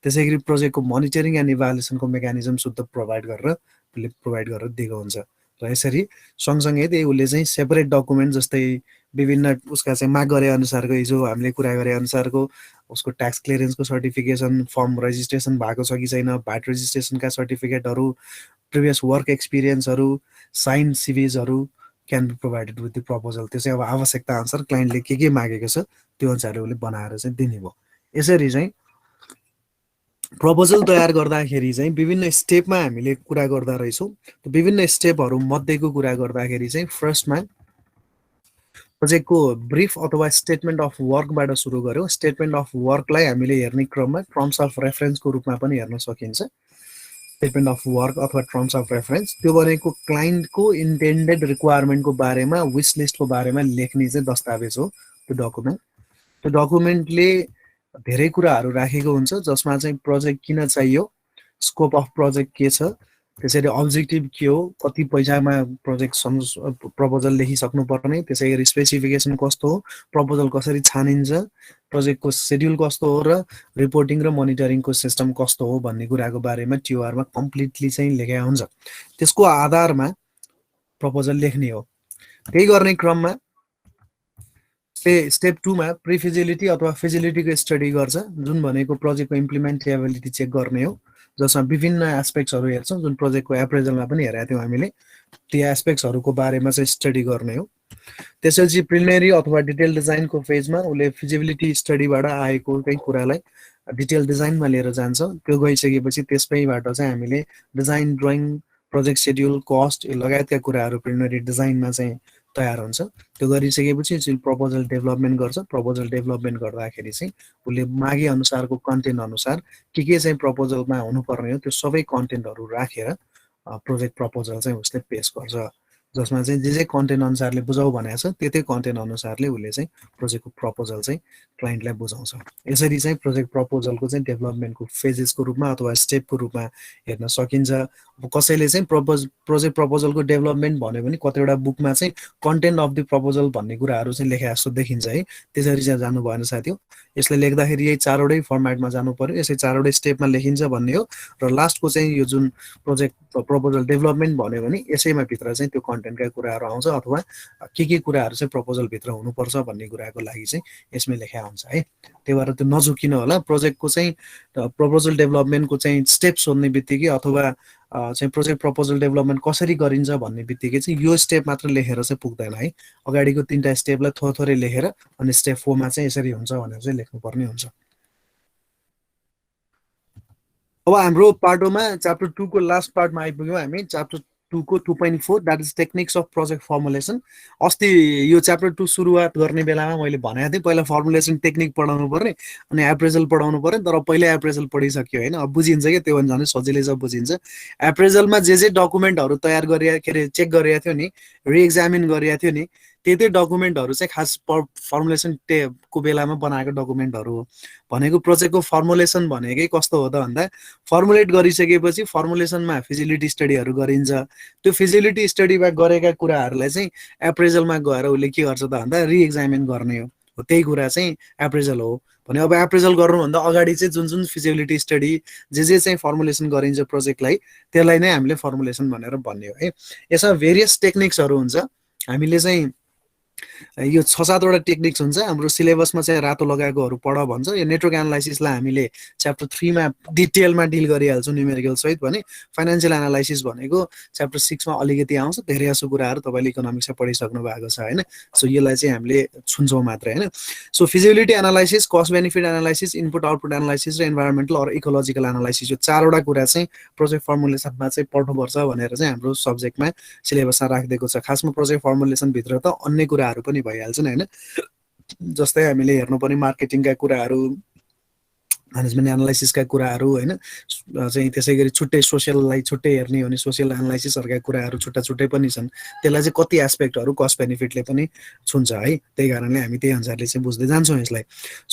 त्यसै गरी प्रोजेक्टको मोनिटरिङ एन्ड इभ्यालुएसनको मेकानिजम शुद्ध प्रोभाइड गरेर दिएको हुन्छ। र यसरी सँगसँगै त्यही उसले चाहिँ सेपरेट डकुमेन्ट जस्तै विभिन्न उसका चाहिँ माग गरे अनुसारको, हिजो हामीले कुरा गरे अनुसारको उसको ट्याक्स क्लियरेन्सको सर्टिफिकेसन, फर्म रजिस्ट्रेसन भएको छ कि छैन, भ्याट रजिस्ट्रेसनका सर्टिफिकेटहरू, प्रिभियस वर्क एक्सपिरियन्सहरू, साइन सिभिजहरू can be provided with the proposal. त्यो चाहिँ अब आवश्यकता अनुसार क्लाइन्टले के मागेको छ त्यो अनुसारले उसले बनाएर चाहिँ दिने भयो। यसरी चाहिँ प्रपोजल तयार गर्दाखेरि चाहिँ विभिन्न स्टेपमा हामीले कुरा गर्दा रहेछौँ। विभिन्न स्टेपहरू मध्येको कुरा गर्दाखेरि चाहिँ फर्स्टमा प्रोजेक्टको ब्रिफ अथवा स्टेटमेन्ट अफ वर्कबाट सुरु गऱ्यौँ। स्टेटमेन्ट अफ वर्कलाई हामीले हेर्ने क्रममा टर्म्स अफ रेफरेन्सको रूपमा पनि हेर्न सकिन्छ। स्टेटमेन्ट अफ वर्क अथवा टर्म्स अफ रेफरेन्स त्यो भनेको क्लाइन्टको इन्टेन्डेड रिक्वायरमेन्टको बारेमा, विस लिस्टको बारेमा लेख्ने चाहिँ दस्तावेज हो त्यो डकुमेन्ट। त्यो डकुमेन्टले धेरै कुराहरू राखेको हुन्छ जसमा चाहिँ प्रोजेक्ट किन चाहियो, स्कोप अफ प्रोजेक्ट के छ, त्यसरी अब्जेक्टिभ के हो, कति पैसामा प्रोजेक्ट प्रपोजल लेखिसक्नु पर्ने, त्यसै गरी स्पेसिफिकेसन कस्तो हो, प्रपोजल कसरी छानिन्छ, प्रोजेक्टको सेड्युल कस्तो हो र रिपोर्टिङ र मोनिटरिङको सिस्टम कस्तो हो भन्ने कुराको बारेमा टिओआरमा कम्प्लिटली चाहिँ लेखेको हुन्छ। त्यसको आधारमा प्रपोजल लेख्ने हो। त्यही गर्ने क्रममा स्टेप 2 मा प्रिफिजिबिलिटी अथवा फिजिबिलिटीको स्टडी गर्छ, जुन भनेको प्रोजेक्टको इम्प्लिमेन्टेबिलिटी चेक गर्ने हो, जसमा विभिन्न एस्पेक्ट्सहरू हेर्छौँ, जुन प्रोजेक्टको एप्रेजलमा पनि हेरेका थियौँ हामीले। त्यो एस्पेक्ट्सहरूको बारेमा चाहिँ स्टडी गर्ने हो। त्यसपछि प्रिलिमिनरी अथवा डिटेल डिजाइनको फेजमा उसले फिजिबिलिटी स्टडीबाट आएको केही कुरालाई डिटेल डिजाइनमा लिएर जान्छ। त्यो गइसकेपछि त्यसैबाट चाहिँ हामीले design, drawing, project schedule, cost लगायतका कुराहरू प्रिलिमिनरी डिजाइनमा चाहिँ तयार हुन्छ। त्यो गरिसकेपछि प्रपोजल डेभलपमेन्ट गर्छ। प्रपोजल डेभलपमेन्ट गर्दाखेरि चाहिँ उसले मागे अनुसारको कन्टेन्ट अनुसार के चाहिँ प्रपोजलमा हुनुपर्ने हो त्यो सबै कन्टेन्टहरू राखेर प्रोजेक्ट प्रपोजल चाहिँ उसले पेस गर्छ, जसमा चाहिँ जे कन्टेन्ट अनुसारले बुझाउ भनेको छ त्यतै कन्टेन्ट अनुसारले उसले चाहिँ प्रोजेक्टको प्रपोजल चाहिँ क्लाइन्टलाई बुझाउँछ। यसरी चाहिँ प्रोजेक्ट प्रपोजलको चाहिँ डेभलपमेन्टको फेजेसको रूपमा अथवा स्टेपको रूपमा हेर्न सकिन्छ। अब कसैले चाहिँ प्रोजेक्ट प्रपोजलको डेभलपमेन्ट भन्यो भने कतिवटा बुकमा चाहिँ कन्टेन्ट अफ द प्रपोजल भन्ने कुराहरू चाहिँ लेखे जस्तो देखिन्छ है। त्यसरी चाहिँ जानु भएन साथी हो। यसलाई लेख्दाखेरि यही 4वटै फर्मेटमा जानु पर्यो, यसै 4वटै स्टेपमा लेखिन्छ भन्ने हो। र लास्टको चाहिँ यो जुन प्रोजेक्ट प्रपोजल डेभलपमेन्ट भन्यो भने यसैमा भित्र चाहिँ त्यो कन्टेन्टका कुराहरू आउँछ, अथवा के कुराहरू चाहिँ प्रपोजलभित्र हुनुपर्छ भन्ने कुराको लागि चाहिँ यसमै लेखा हुन्छ है। त्यही भएर त्यो नझुकिन होला। प्रोजेक्टको चाहिँ प्रपोजल डेभलपमेन्टको चाहिँ स्टेप सोध्ने बित्तिकै अथवा चाहिँ प्रोजेक्ट प्रपोजल डेभलपमेन्ट कसरी गरिन्छ भन्ने बित्तिकै चाहिँ यो स्टेप मात्र लेखेर चाहिँ पुग्दैन है। अगाडिको 3टा स्टेपलाई थोरै लेखेर अनि स्टेप 4 मा चाहिँ यसरी हुन्छ भनेर चाहिँ लेख्नुपर्ने हुन्छ। अब हाम्रो पार्टोमा च्याप्टर 2 को लास्ट पार्टमा आइपुग्यौँ हामी। च्याप्टर 2 को 2.4 that is techniques of project formulation. अस्ति यो च्याप्टर 2 सुरुवात गर्ने बेलामा मैले भनेको थिएँ पहिला फर्मुलेसन टेक्निक पढाउनु पर्ने अनि एप्रेजल पढाउनु पर्ने, तर पहिले एप्रेजल पढिसक्यो होइन। अब बुझिन्छ कि त्यो भने झन् सजिलै छ बुझिन्छ। एप्रेजलमा जे डकुमेन्टहरू तयार गरे के अरे चेक गरेको थियो नि, रिएक्जामिन गरेको थियो नि, त्यही डकुमेन्टहरू चाहिँ खास फर्मुलेसन को बेलामा बनाएको डकुमेन्टहरू हो भनेको प्रोजेक्टको फर्मुलेसन भनेकै कस्तो हो त भन्दा फर्मुलेट गरिसकेपछि फर्मुलेसनमा फिजिबिलिटी स्टडीहरू गरिन्छ त्यो फिजिबिलिटी स्टडीमा गरेका कुराहरूलाई चाहिँ एप्रेजलमा गएर उसले के गर्छ त भन्दा रिएक्जामिन गर्ने हो त्यही कुरा चाहिँ एप्रेजल हो भने अब एप्रेजल गर्नुभन्दा अगाडि चाहिँ जुन जुन फिजिबिलिटी स्टडी जे चाहिँ फर्मुलेसन गरिन्छ प्रोजेक्टलाई त्यसलाई नै हामीले फर्मुलेसन भनेर भन्ने हो है यसमा भेरियस टेक्निक्सहरू हुन्छ हामीले चाहिँ यो 6-7 वटा टेक्निक्स हुन्छ हाम्रो सिलेबसमा चाहिँ रातो लगाएकोहरू पढ भन्छ यो नेटवर्क एनालाइसिसलाई हामीले च्याप्टर 3 मा डिटेलमा डिल गरिहाल्छौँ न्युमेरिकल सहित भने फाइनान्शियल एनालाइसिस भनेको च्याप्टर 6 मा अलिकति आउँछ धेरै जसो कुराहरू तपाईले इकोनोमिक्समा पढिसक्नु भएको छ हैन सो यसलाई चाहिँ हामीले छुन्छौँ मात्र हैन so feasibility analysis cost benefit analysis input output analysis र इन्भाइरोमेन्टल अर इकोलोजिकल एनालाइसिस यो 4 वटा कुरा चाहिँ प्रोजेक्ट फर्मुलेसनमा चाहिँ पढ्नुपर्छ भनेर चाहिँ हाम्रो सब्जेक्टमा सिलेबसमा राखिदिएको छ खासमा प्रोजेक्ट फर्मुलेसन भित्र त अन्य कुराहरू पनि भइहाल्छन् हैन जस्तै हामीले हेर्नुपर्ने मार्केटिङका कुराहरू म्यानेजमेन्ट एनालाइसिसका कुराहरू हैन चाहिँ त्यसैगरी छुट्टै सोशललाई छुट्टै हेर्ने हो भने सोशल एनालाइसिसहरुका कुराहरू छुट्टा छुट्टै पनि छन् त्यसलाई चाहिँ कति एस्पेक्टहरु कस्ट बेनिफिटले पनि छुन्छ है त्यही कारणले हामी त्यही अनुसारले चाहिँ बुझ्दै जान्छौँ यसलाई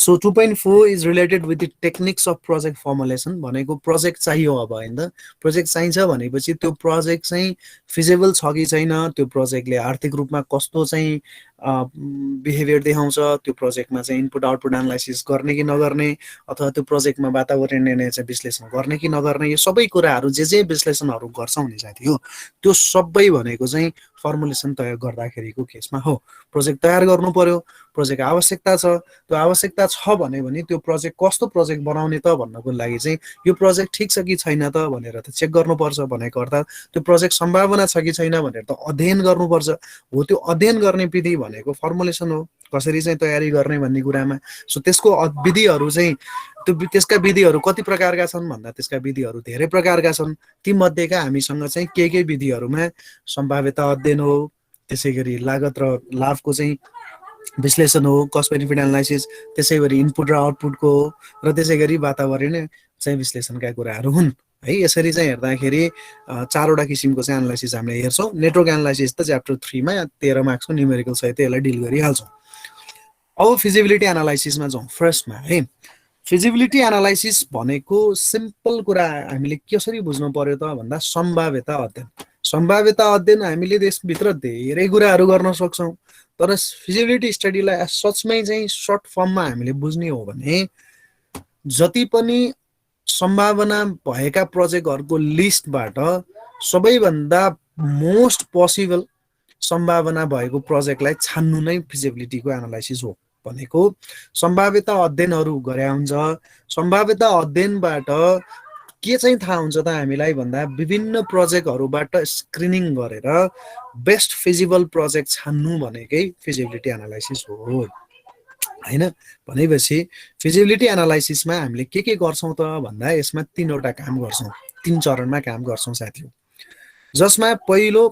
so 2.4 is related with the techniques of project formulation भनेको प्रोजेक्ट चाहियो अब हैन त प्रोजेक्ट चाहिन्छ भनेपछि त्यो प्रोजेक्ट चाहिँ फिजिबल छ कि छैन त्यो प्रोजेक्टले आर्थिक रूपमा कस्तो चाहिँ बिहेभियर देखाउँछ त्यो प्रोजेक्टमा चाहिँ इनपुट आउटपुट एनालाइसिस गर्ने कि नगर्ने अथवा त्यो प्रोजेक्टमा वातावरणीय चाहिँ विश्लेषण गर्ने कि नगर्ने यो सबै कुराहरू जे विश्लेषणहरू गर्छौँ नि साथी हो त्यो सबै भनेको चाहिँ फर्मुलेसन तयार गर्दाखेरिको केसमा हो प्रोजेक्ट तयार गर्नु पर्यो प्रोजेक्ट आवश्यकता छ त्यो आवश्यकता छ भने त्यो प्रोजेक्ट कस्तो प्रोजेक्ट बनाउने त भन्नको लागि चाहिँ यो प्रोजेक्ट ठीक छ कि छैन त भनेर त चेक गर्नुपर्छ भनेको अर्थात् त्यो प्रोजेक्ट सम्भावना छ कि छैन भनेर त अध्ययन गर्नुपर्छ हो त्यो अध्ययन गर्ने विधि भनेको फर्मुलेसन हो कसरी चाहिँ तयारी गर्ने भन्ने कुरामा सो त्यसको विधिहरू चाहिँ त्यसका विधिहरू कति प्रकारका छन् भन्दा त्यसका विधिहरू धेरै प्रकारका छन् ती मध्येका हामीसँग चाहिँ के विधिहरूमा सम्भाव्यता अध्ययन हो त्यसैगरी लागत र लाभको चाहिँ विश्लेषण हो कस्ट बेनिफिट एनालाइसिस त्यसैगरी इनपुट र आउटपुटको र त्यसैगरी वातावरणीय चाहिँ विश्लेषणका कुराहरू हुन् है यसरी चाहिँ हेर्दाखेरि 4 वटा किसिमको चाहिँ एनालाइसिस हामीले हेर्छौँ नेटवर्क एनालाइसिस त च्याप्टर 3 मा 13 मार्क्सको न्युमेरिकल सहित यसलाई डिल गरिहाल्छौँ अब फिजिबिलिटी एनालाइसिसमा जाउँ फर्स्टमा है फिजिबिलिटी एनालाइसिस भनेको सिम्पल कुरा हामीले कसरी बुझ्नु पर्यो त भन्दा सम्भाव्यता अध्ययन हामीले त्यसभित्र धेरै कुराहरू गर्न सक्छौँ तर फिजिबिलिटी स्टडीलाई सचमै चाहिँ सर्ट फर्ममा हामीले बुझ्ने हो भने जति पनि सम्भावना भएका प्रोजेक्टहरुको लिस्टबाट सबैभन्दा मोस्ट पोसिबल सम्भावना भएको प्रोजेक्टलाई छान्नु नै फिजिबिलिटीको एनालाइसिस हो भनेको सम्भाव्यता अध्ययनहरु गरे हुन्छ सम्भाव्यता अध्ययनबाट के चाहिँ थाहा हुन्छ त हामीलाई भन्दा विभिन्न प्रोजेक्टहरुबाट स्क्रिनिङ गरेर बेस्ट फिजिबल प्रोजेक्ट छान्नु भनेकै फिजिबिलिटी एनालाइसिस हो हैन भनेपछि फिजिबिलिटी एनालाइसिसमा हामीले के गर्छौं त भन्दा यसमा 3 वटा काम गर्छौं 3 चरणमा काम गर्छौं साथीहरु जसमा पहिलो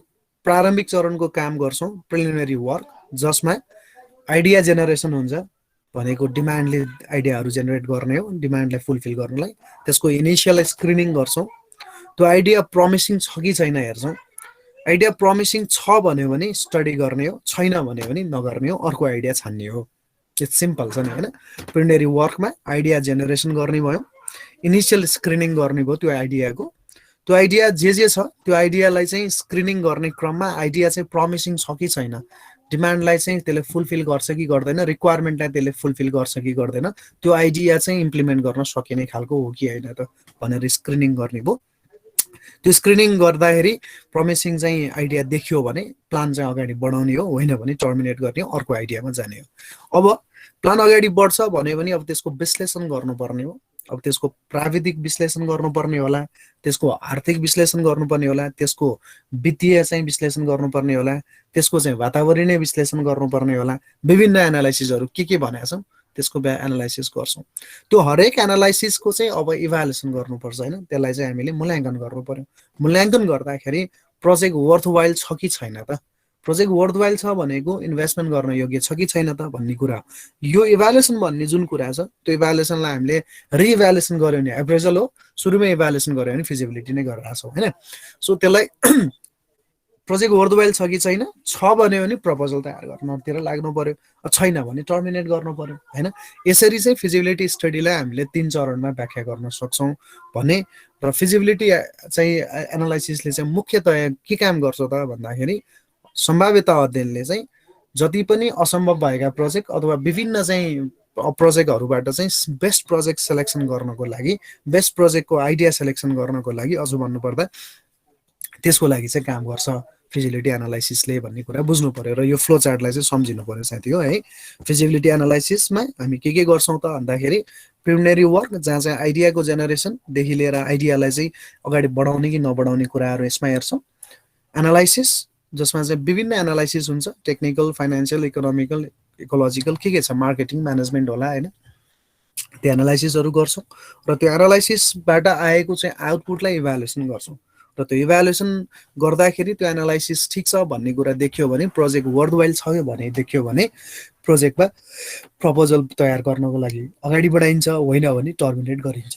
प्रारम्भिक चरणको काम गर्छौं प्रिलिमिनरी वर्क जसमा आइडिया जेनेरेसन हुन्छ भनेको डिमान्डले आइडियाहरु जेनेरेट गर्ने हो डिमान्डलाई फुलफिल गर्नलाई त्यसको इनिशियल स्क्रिनिङ गर्छौं त्यो आइडिया प्रमिसिङ छ कि छैन हेर्छौं आइडिया प्रमिसिङ छ भन्यो भने स्टडी गर्ने हो छैन भन्यो भने नगर्ने हो अर्को आइडिया छान्ने हो इट्स सिम्पल छ नि हैन प्रिलिमिनरी वर्कमा आइडिया जेनेरेसन गर्ने भयो इनिशियल स्क्रिनिङ गर्ने भयो त्यो आइडिया जे छ त्यो आइडियालाई चाहिँ स्क्रिनिङ गर्ने क्रममा आइडिया चाहिँ प्रमिसिङ छ कि छैन डिमान्डलाई चाहिँ त्यसले फुलफिल गर्छ कि गर्दैन रिक्वायरमेन्टलाई त्यसले फुलफिल गर्छ कि गर्दैन त्यो आइडिया चाहिँ इम्प्लिमेन्ट गर्न सकिने खालको हो कि हैन त भनेर स्क्रिनिङ गर्ने भयो त्यो स्क्रिनिङ गर्दाखेरि प्रमिसिङ चाहिँ आइडिया देखियो भने प्लान चाहिँ अगाडि बढाउने हो होइन भने टर्मिनेट गर्ने हो अर्को आइडियामा जाने हो अब प्लान अगाडि बढ्छ भन्यो भने अब त्यसको विश्लेषण गर्नुपर्ने हो अब त्यसको प्राविधिक विश्लेषण गर्नुपर्ने होला त्यसको आर्थिक विश्लेषण गर्नुपर्ने होला त्यसको वित्तीय चाहिँ विश्लेषण गर्नुपर्ने होला त्यसको चाहिँ वातावरणीय विश्लेषण गर्नुपर्ने होला विभिन्न एनालाइसिसहरु के भनेका छौं त्यसको एनालाइसिस गर्छौं त्यो हरेक एनालाइसिसको चाहिँ अब इभ्यालुएसन गर्नुपर्छ हैन त्यसलाई चाहिँ हामीले मूल्याङ्कन गर्नुपर्यो मूल्याङ्कन गर्दाखेरि प्रोजेक्ट वर्थवाइल छ कि छैन त प्रोजेक्ट वर्थवाइल छ भनेको इन्भेस्टमेन्ट गर्न योग्य छ कि छैन त भन्ने कुरा यो इभ्यालुएसन भन्ने जुन कुरा छ त्यो इभ्यालुएसनलाई हामीले रिइभ्यालुएसन गर्यो भने एप्रेजल हो सुरुमै इभ्यालुएसन गर्यो भने फिजिबिलिटी नै गरिरहेछौं हैन सो त्यसलाई प्रोजेक्ट वर्थवाइल छ कि छैन, छ भन्यो भने प्रपोजल तयार गर्नतिर लाग्नु पर्यो, छैन भने टर्मिनेट गर्नु पर्यो हैन। यसरी चाहिँ फिजिबिलिटी स्टडीलाई हामीले 3 चरणमा व्याख्या गर्न सक्छौँ भने। र फिजिबिलिटी चाहिँ एनालाइसिसले चाहिँ मुख्यतया के काम गर्छ त भन्दाखेरि सम्भाव्यता अध्ययनले चाहिँ जति पनि असम्भव भएका प्रोजेक्ट अथवा विभिन्न चाहिँ प्रोजेक्टहरूबाट चाहिँ बेस्ट प्रोजेक्ट सेलेक्सन गर्नको लागि, बेस्ट प्रोजेक्टको आइडिया सेलेक्सन गर्नको लागि, अझ भन्नुपर्दा त्यसको लागि चाहिँ काम गर्छ फिजिबिलिटी एनालाइसिसले भन्ने कुरा बुझ्नु पर्यो। र यो फ्लो चार्टलाई चाहिँ सम्झिनु पर्यो साथी हो है। फिजिबिलिटी एनालाइसिसमा हामी के गर्छौँ त भन्दाखेरि प्रिलिमिनरी वर्क, जहाँ चाहिँ आइडियाको जेनेरेसनदेखि लिएर आइडियालाई चाहिँ अगाडि बढाउने कि नबढाउने कुराहरू यसमा हेर्छौँ। एनालाइसिस, जसमा चाहिँ विभिन्न एनालाइसिस हुन्छ, टेक्निकल, फाइनेन्सियल, इकोनोमिकल, इकोलोजिकल, के छ, मार्केटिङ, म्यानेजमेन्ट होला होइन। त्यो एनालाइसिसहरू गर्छौँ र त्यो एनालाइसिसबाट आएको चाहिँ आउटपुटलाई इभ्यालुएसन गर्छौँ। र त्यो इभ्यालुएसन गर्दाखेरि त्यो एनालाइसिस ठिक छ भन्ने कुरा देखियो भने, प्रोजेक्ट वर्थवाइल छ भने देखियो भने प्रोजेक्टमा प्रपोजल तयार गर्नको लागि अगाडि बढाइन्छ, होइन भने टर्मिनेट गरिन्छ।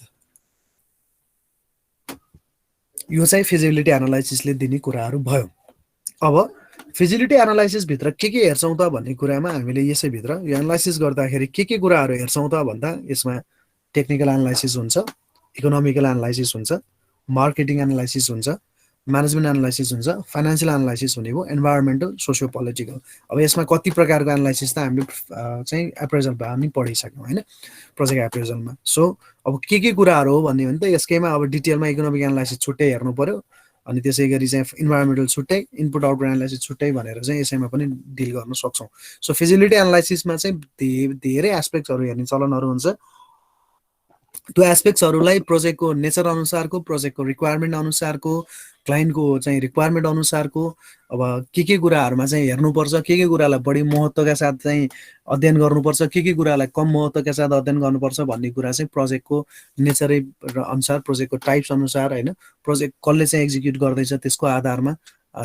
यो चाहिँ फिजिबिलिटी एनालाइसिसले दिने कुराहरू भयो। अब फिजिबिलिटी एनालाइसिसभित्र के हेर्छौँ त भन्ने कुरामा हामीले यसैभित्र यो एनालाइसिस गर्दाखेरि के कुराहरू हेर्छौँ त भन्दा यसमा टेक्निकल एनालाइसिस हुन्छ, इकोनोमिकल एनालाइसिस हुन्छ, मार्केटिङ एनालाइसिस हुन्छ, म्यानेजमेन्ट एनालाइसिस हुन्छ, फाइनेन्सियल एनालाइसिस हुने भयो, इन्भाइरोमेन्टल, सोसियो पोलिटिकल। अब यसमा कति प्रकारको एनालाइसिस त हामीले चाहिँ एप्रेजलमा पनि पढिसक्यौँ होइन, प्रोजेक्ट एप्रेजलमा। सो अब के कुराहरू हो भन्ने हो भने त यसकैमा अब डिटेलमा इकोनोमिक एनालाइसिस छुट्टै हेर्नु पर्यो, अनि त्यसै गरी चाहिँ इन्भाइरोमेन्टल छुट्टै, इनपुट आउटपुट एनालाइसिस छुट्टै भनेर चाहिँ यसैमा पनि डिल गर्न सक्छौँ। सो फिजिबिलिटी एनालाइसिसमा चाहिँ धेरै एस्पेक्ट्सहरू हेर्ने चलनहरू हुन्छ। त्यो एस्पेक्ट्सहरूलाई प्रोजेक्टको नेचर अनुसारको, प्रोजेक्टको रिक्वायरमेन्ट अनुसारको, क्लाइन्टको चाहिँ रिक्वायरमेन्ट अनुसारको अब के कुराहरूमा चाहिँ हेर्नुपर्छ, के कुरालाई बढी महत्त्वका साथ चाहिँ अध्ययन गर्नुपर्छ, के कुरालाई कम महत्त्वका साथ अध्ययन गर्नुपर्छ भन्ने कुरा चाहिँ प्रोजेक्टको नेचरै अनुसार, प्रोजेक्टको टाइप्स अनुसार होइन, प्रोजेक्ट कसले चाहिँ एक्जिक्युट गर्दैछ त्यसको आधारमा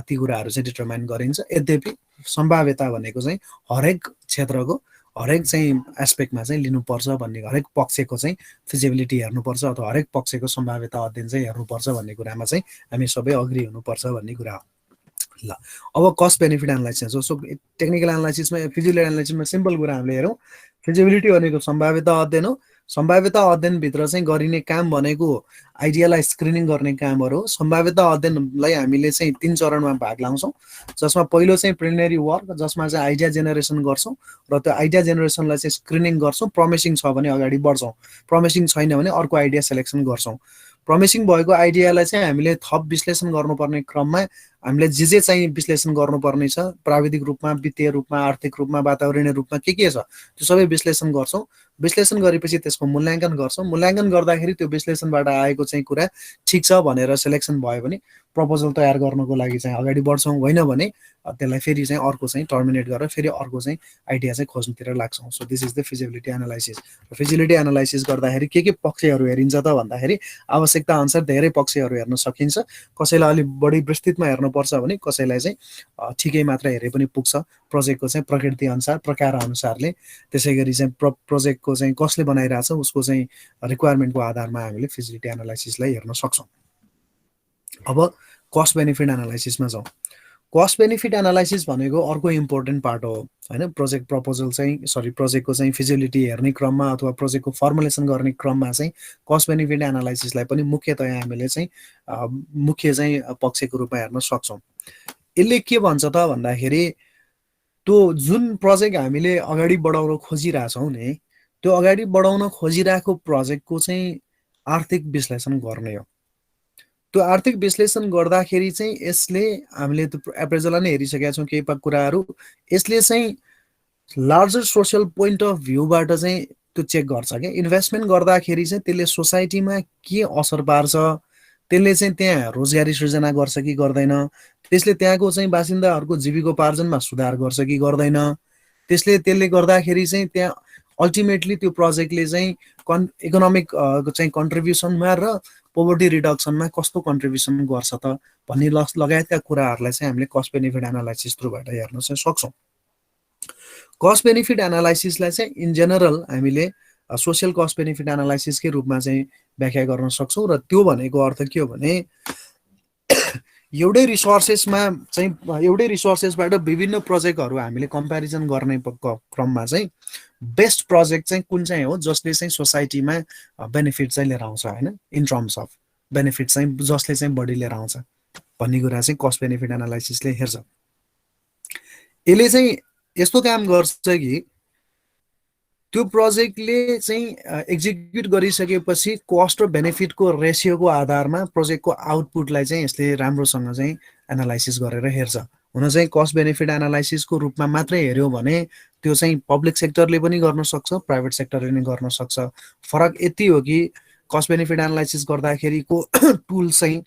ती कुराहरू चाहिँ डिटर्माइन गरिन्छ। यद्यपि सम्भाव्यता भनेको चाहिँ हरेक क्षेत्रको हरेक चाहिँ एस्पेक्टमा चाहिँ लिनुपर्छ भन्ने, हरेक पक्षको चाहिँ फिजिबिलिटी हेर्नुपर्छ अथवा हरेक पक्षको सम्भाव्यता अध्ययन चाहिँ हेर्नुपर्छ भन्ने कुरामा चाहिँ हामी सबै अग्री हुनुपर्छ भन्ने कुरा हो। ल अब कस्ट बेनिफिट एनालाइसिस हो। सो टेक्निकल एनालाइसिसमा, फिजिबिलिटी एनालाइसिसमा सिम्पल कुरा हामीले हेरौँ। फिजिबिलिटी भनेको सम्भाव्यता अध्ययन हो। सम्भाव्यता अध्ययनभित्र चाहिँ गरिने काम भनेको आइडियालाई स्क्रिनिङ गर्ने कामहरू हो। सम्भाव्यता अध्ययनलाई हामीले चाहिँ 3 चरणमा भाग लाउँछौँ, जसमा पहिलो चाहिँ प्रिलिमिनरी वर्क, जसमा चाहिँ आइडिया जेनेरेसन गर्छौँ र त्यो आइडिया जेनेरेसनलाई चाहिँ स्क्रिनिङ गर्छौँ। प्रमिसिङ छ भने अगाडि बढ्छौँ, प्रमिसिङ छैन भने अर्को आइडिया सेलेक्सन गर्छौँ। प्रमिसिङ भएको आइडियालाई चाहिँ हामीले थप विश्लेषण गर्नुपर्ने क्रममा हामीले जे चाहिँ विश्लेषण गर्नुपर्ने छ, प्राविधिक रूपमा, वित्तीय रूपमा, आर्थिक रूपमा, वातावरणीय रूपमा के छ त्यो सबै विश्लेषण गर्छौँ। विश्लेषण गरेपछि त्यसको मूल्याङ्कन गर्छौँ। मूल्याङ्कन गर्दाखेरि त्यो विश्लेषणबाट आएको चाहिँ कुरा ठिक छ भनेर सेलेक्सन भयो भने प्रपोजल तयार गर्नको लागि चाहिँ अगाडि बढ्छौँ, होइन भने त्यसलाई फेरि चाहिँ अर्को चाहिँ टर्मिनेट गरेर फेरि अर्को चाहिँ आइडिया चाहिँ खोज्नुतिर लाग्छौँ। So this is the feasibility analysis. Feasibility analysis गर्दाखेरि के पक्षहरू हेरिन्छ त भन्दाखेरि आवश्यकता अनुसार धेरै पक्षहरू हेर्न सकिन्छ। कसैलाई अलिक बढी विस्तृतमा हेर्नुपर्छ भने कसैलाई चाहिँ ठिकै मात्र हेरे पनि पुग्छ, प्रोजेक्टको चाहिँ प्रकृति अनुसार, प्रकार अनुसारले। त्यसै गरी चाहिँ प्रोजेक्टको चाहिँ कसले बनाइरहेछ उसको चाहिँ रिक्वायरमेन्टको आधारमा हामीले फिजिबिलिटी एनालाइसिसलाई हेर्न सक्छौँ। अब कस्ट बेनिफिट एनालाइसिसमा जाउँ। कस्ट बेनिफिट एनालाइसिस भनेको अर्को इम्पोर्टेन्ट पार्ट हो होइन। प्रोजेक्ट प्रपोजल चाहिँ प्रोजेक्टको चाहिँ फिजिबिलिटी हेर्ने क्रममा अथवा प्रोजेक्टको फर्मुलेसन गर्ने क्रममा चाहिँ कस्ट बेनिफिट एनालाइसिसलाई पनि मुख्यतया हामीले चाहिँ मुख्य चाहिँ पक्षको रूपमा हेर्न सक्छौँ। यसले के भन्छ त भन्दाखेरि त्यो जुन प्रोजेक्ट हामीले अगाडि बढाउन खोजिरहेछौँ नि, त्यो अगाडि बढाउन खोजिरहेको प्रोजेक्टको चाहिँ आर्थिक विश्लेषण गर्ने हो। त्यो आर्थिक विश्लेषण गर्दाखेरि चाहिँ यसले, हामीले त्यो एप्रेजललाई नै हेरिसकेका छौँ केही कुराहरू, यसले चाहिँ लार्जर सोसियल पोइन्ट अफ भ्यूबाट चाहिँ त्यो चेक गर्छ क्या। इन्भेस्टमेन्ट गर्दाखेरि चाहिँ त्यसले सोसाइटीमा के असर पार्छ, त्यसले चाहिँ त्यहाँ रोजगारी सृजना गर्छ कि गर्दैन, त्यसले त्यहाँको चाहिँ बासिन्दाहरूको जीविकोपार्जनमा सुधार गर्छ कि गर्दैन, त्यसले गर्दाखेरि चाहिँ त्यहाँ अल्टिमेटली त्यो प्रोजेक्टले चाहिँ इकोनोमिक चाहिँ कन्ट्रिब्युसनमा र पोभर्टी रिडक्सनमा कस्तो कन्ट्रिब्युसन गर्छ त भन्ने लगायतका कुराहरूलाई चाहिँ हामीले कस्ट बेनिफिट एनालाइसिस थ्रुबाट हेर्न चाहिँ सक्छौँ। कस्ट बेनिफिट एनालाइसिसलाई चाहिँ इन जेनरल हामीले सोसियल कस्ट बेनिफिट एनालाइसिसकै रूपमा चाहिँ व्याख्या गर्न सक्छौँ। र त्यो भनेको अर्थ के हो भने एउटै रिसोर्सेसमा चाहिँ एउटै रिसोर्सेसबाट विभिन्न प्रोजेक्टहरू हामीले कम्पेरिजन गर्ने क्रममा चाहिँ बेस्ट प्रोजेक्ट चाहिँ कुन चाहिँ हो जसले चाहिँ सोसाइटीमा बेनिफिट चाहिँ लिएर आउँछ होइन, इन टर्म्स अफ बेनिफिट चाहिँ जसले चाहिँ बढी लिएर आउँछ भन्ने कुरा चाहिँ कस्ट बेनिफिट एनालाइसिसले हेर्छ। यसले चाहिँ यस्तो काम गर्छ कि त्यो प्रोजेक्टले चाहिँ एक्जिक्युट गरिसकेपछि कस्ट र बेनिफिटको रेसियोको आधारमा प्रोजेक्टको आउटपुटलाई चाहिँ यसले राम्रोसँग चाहिँ एनालाइसिस गरेर हेर्छ। हुन चाहिँ कस्ट बेनिफिट एनालाइसिसको रूपमा मात्रै हेऱ्यो भने त्यो चाहिँ पब्लिक सेक्टरले पनि गर्न सक्छ, प्राइभेट सेक्टरले पनि गर्न सक्छ। फरक यति हो कि कस्ट बेनिफिट एनालाइसिस गर्दाखेरिको टुल चाहिँ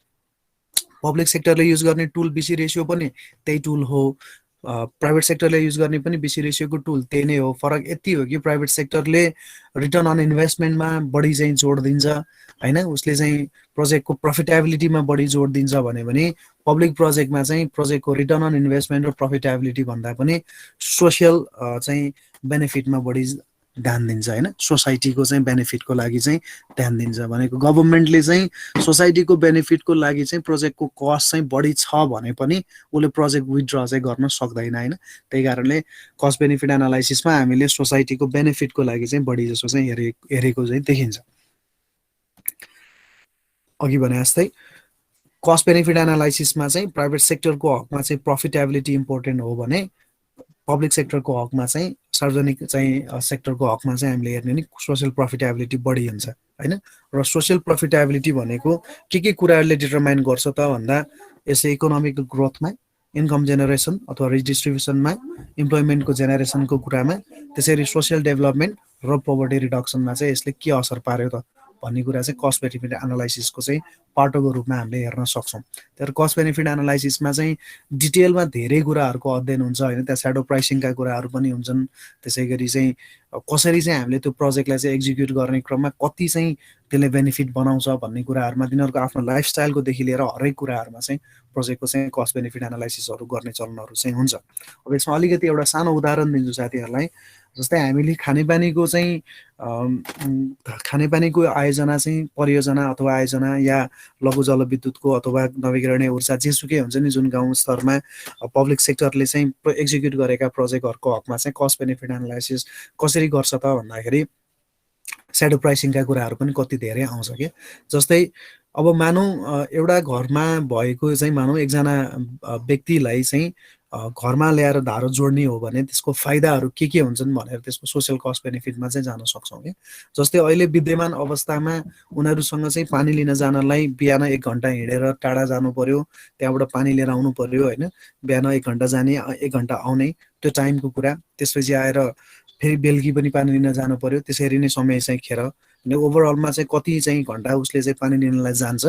पब्लिक सेक्टरले युज गर्ने टुल बिसी रेसियो पनि त्यही टुल हो, प्राइभेट सेक्टरले युज गर्ने पनि बिसी रेसियोको टुल त्यही नै हो। फरक यति हो कि प्राइभेट सेक्टरले रिटर्न अन इन्भेस्टमेन्टमा बढी चाहिँ जोड दिन्छ होइन, उसले चाहिँ प्रोजेक्टको प्रफिटेबिलिटीमा बढी जोड दिन्छ भने पब्लिक प्रोजेक्टमा चाहिँ प्रोजेक्टको रिटर्न अन इन्भेस्टमेन्ट र प्रफिटेबिलिटी भन्दा पनि सोसियल चाहिँ बेनिफिटमा बढी ध्यान दिन्छ होइन, सोसाइटीको चाहिँ बेनिफिटको लागि चाहिँ ध्यान दिन्छ। भनेको गभर्मेन्टले चाहिँ सोसाइटीको बेनिफिटको लागि चाहिँ प्रोजेक्टको कस्ट चाहिँ बढी छ भने पनि उसले प्रोजेक्ट विथड्र चाहिँ गर्न सक्दैन होइन। त्यही कारणले कस्ट बेनिफिट एनालाइसिसमा हामीले सोसाइटीको बेनिफिटको लागि चाहिँ बढी जसो चाहिँ हेरेको चाहिँ देखिन्छ। अघि भने जस्तै कस्ट बेनिफिट एनालाइसिसमा चाहिँ प्राइभेट सेक्टरको हकमा चाहिँ प्रफिटेबिलिटी इम्पोर्टेन्ट हो भने पब्लिक सेक्टरको हकमा चाहिँ सार्वजनिक चाहिँ सेक्टरको हकमा चाहिँ हामीले हेर्ने नि सोसियल प्रफिटेबिलिटी बढी हुन्छ होइन। र सोसियल प्रफिटेबिलिटी भनेको के कुराहरूले डिटरमाइन गर्छ त भन्दा यसै इकोनोमिक ग्रोथमा, इन्कम जेनेरेसन अथवा रिडिस्ट्रिब्युसनमा, इम्प्लोइमेन्टको जेनेरेसनको कुरामा, त्यसरी सोसियल डेभलपमेन्ट र पोभर्टी रिडक्सनमा चाहिँ यसले के असर पार्यो त भन्ने कुरा चाहिँ कस्ट बेनिफिट एनालाइसिसको चाहिँ पाटोको रूपमा हामीले हेर्न सक्छौँ। तर कस्ट बेनिफिट एनालाइसिसमा चाहिँ डिटेलमा धेरै कुराहरूको अध्ययन हुन्छ होइन, त्यहाँ स्याडो प्राइसिङका कुराहरू पनि हुन्छन्। त्यसै गरी चाहिँ कसरी चाहिँ हामीले त्यो प्रोजेक्टलाई चाहिँ एक्जिक्युट गर्ने क्रममा कति चाहिँ त्यसले बेनिफिट बनाउँछ भन्ने कुराहरूमा तिनीहरूको आफ्नो लाइफस्टाइलकोदेखि लिएर हरेक कुराहरूमा चाहिँ प्रोजेक्टको चाहिँ कस्ट बेनिफिट एनालाइसिसहरू गर्ने चलनहरू चाहिँ हुन्छ। अब यसमा अलिकति एउटा सानो उदाहरण दिन्छु साथीहरूलाई। जस्तै हामीले खानेपानीको चाहिँ खानेपानीको आयोजना चाहिँ परियोजना अथवा आयोजना या लघु जलविद्युतको अथवा नवीकरणीय ऊर्जा जेसुकै हुन्छ नि, जुन गाउँ स्तरमा पब्लिक सेक्टरले चाहिँ एक्जिक्युट गरेका प्रोजेक्टहरूको हकमा चाहिँ कस्ट बेनिफिट एनालाइसिस कसरी गर्छ त भन्दाखेरि स्याडो प्राइसिङका कुराहरू पनि कति धेरै आउँछ कि। जस्तै अब मानौँ एउटा घरमा भएको चाहिँ मानौँ एकजना व्यक्तिलाई चाहिँ घरमा ल्याएर धारो जोड्ने हो भने त्यसको फाइदाहरू के हुन्छन् भनेर त्यसको सोसियल कस्ट बेनिफिटमा चाहिँ जान सक्छौँ कि। जस्तै अहिले विद्यमान अवस्थामा उनीहरूसँग चाहिँ पानी लिन जानलाई बिहान 1 घन्टा हिँडेर टाढा जानु पर्यो, त्यहाँबाट पानी लिएर आउनु पर्यो होइन, बिहान 1 घन्टा जाने 1 घन्टा आउने त्यो टाइमको कुरा। त्यसपछि आएर फेरि बेलुकी पनि पानी लिन जानु पर्यो, त्यसरी नै समय चाहिँ खेर अनि ओभरअलमा चाहिँ कति चाहिँ घन्टा उसले चाहिँ पानी लिनलाई जान्छ,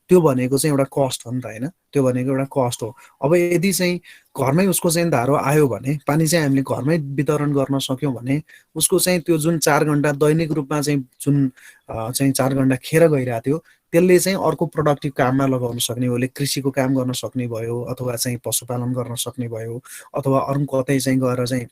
त्यो भनेको चाहिँ एउटा कस्ट हो नि त होइन, त्यो भनेको एउटा कस्ट हो। अब यदि चाहिँ घरमै उसको चाहिँ धारो आयो भने पानी चाहिँ हामीले घरमै वितरण गर्न सक्यौँ भने उसको चाहिँ त्यो जुन 4 घन्टा दैनिक रूपमा चाहिँ जुन चाहिँ 4 घन्टा खेर गइरहेको थियो त्यसले चाहिँ अर्को प्रोडक्टिभ काममा लगाउन सक्ने, उसले कृषिको काम गर्न सक्ने भयो अथवा चाहिँ पशुपालन गर्न सक्ने भयो अथवा अरू कतै चाहिँ गएर चाहिँ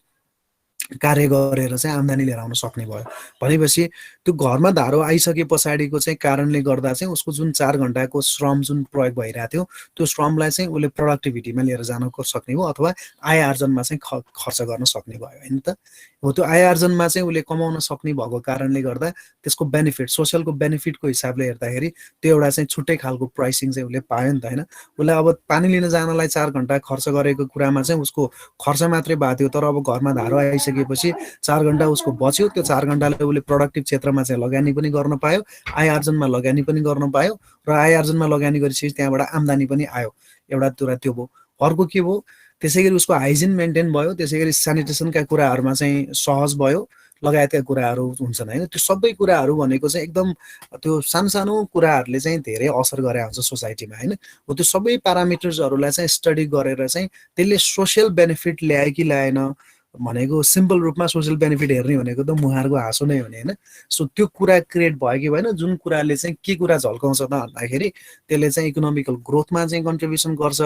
कार्य गरेर चाहिँ आम्दानी लिएर आउन सक्ने भयो। भनेपछि त्यो घरमा धारो आइसके पछाडिको चाहिँ कारणले गर्दा चाहिँ उसको जुन 4 घन्टाको श्रम जुन प्रयोग भइरहेको थियो त्यो श्रमलाई चाहिँ उसले प्रोडक्टिभिटीमा लिएर जान सक्ने भयो अथवा आय आर्जनमा चाहिँ खर्च गर्न सक्ने भयो होइन त। हो त्यो आय आर्जनमा चाहिँ उसले कमाउन सक्ने भएको कारणले गर्दा त्यसको बेनिफिट सोसियलको बेनिफिटको हिसाबले हेर्दाखेरि त्यो एउटा चाहिँ छुट्टै खालको प्राइसिङ चाहिँ उसले पायो नि त होइन। उसलाई अब पानी लिन जानलाई 4 घन्टा खर्च गरेको कुरामा चाहिँ उसको खर्च मात्रै भएको थियो, तर अब घरमा धारो आइसकेपछि 4 घन्टा उसको बच्यो, त्यो 4 घन्टाले उसले प्रोडक्टिभ क्षेत्रमा चाहिँ लगानी पनि गर्न पायो, आय आर्जनमा लगानी पनि गर्न पायो र आय आर्जनमा लगानी गरेपछि त्यहाँबाट आम्दानी पनि आयो। एउटा कुरा त्यो भयो। अर्को के भयो, त्यसै गरी उसको हाइजिन मेन्टेन भयो, त्यसै गरी सेनिटेसनका कुराहरूमा चाहिँ सहज भयो लगायतका कुराहरू हुन्छन् होइन। त्यो सबै कुराहरू भनेको चाहिँ एकदम त्यो सानो कुराहरूले चाहिँ धेरै असर गरे हुन्छ सोसाइटीमा होइन। हो त्यो सबै प्यारामिटर्सहरूलाई चाहिँ स्टडी गरेर चाहिँ त्यसले सोसियल बेनिफिट ल्यायो कि ल्याएन भनेको सिम्पल रूपमा सोसियल बेनिफिट हेर्ने भनेको त मुहारको हाँसो नै हो नि होइन। सो त्यो कुरा क्रिएट भयो कि भएन, जुन कुराले चाहिँ के कुरा झल्काउँछ त भन्दाखेरि त्यसले चाहिँ इकोनोमिकल ग्रोथमा चाहिँ कन्ट्रिब्युसन गर्छ,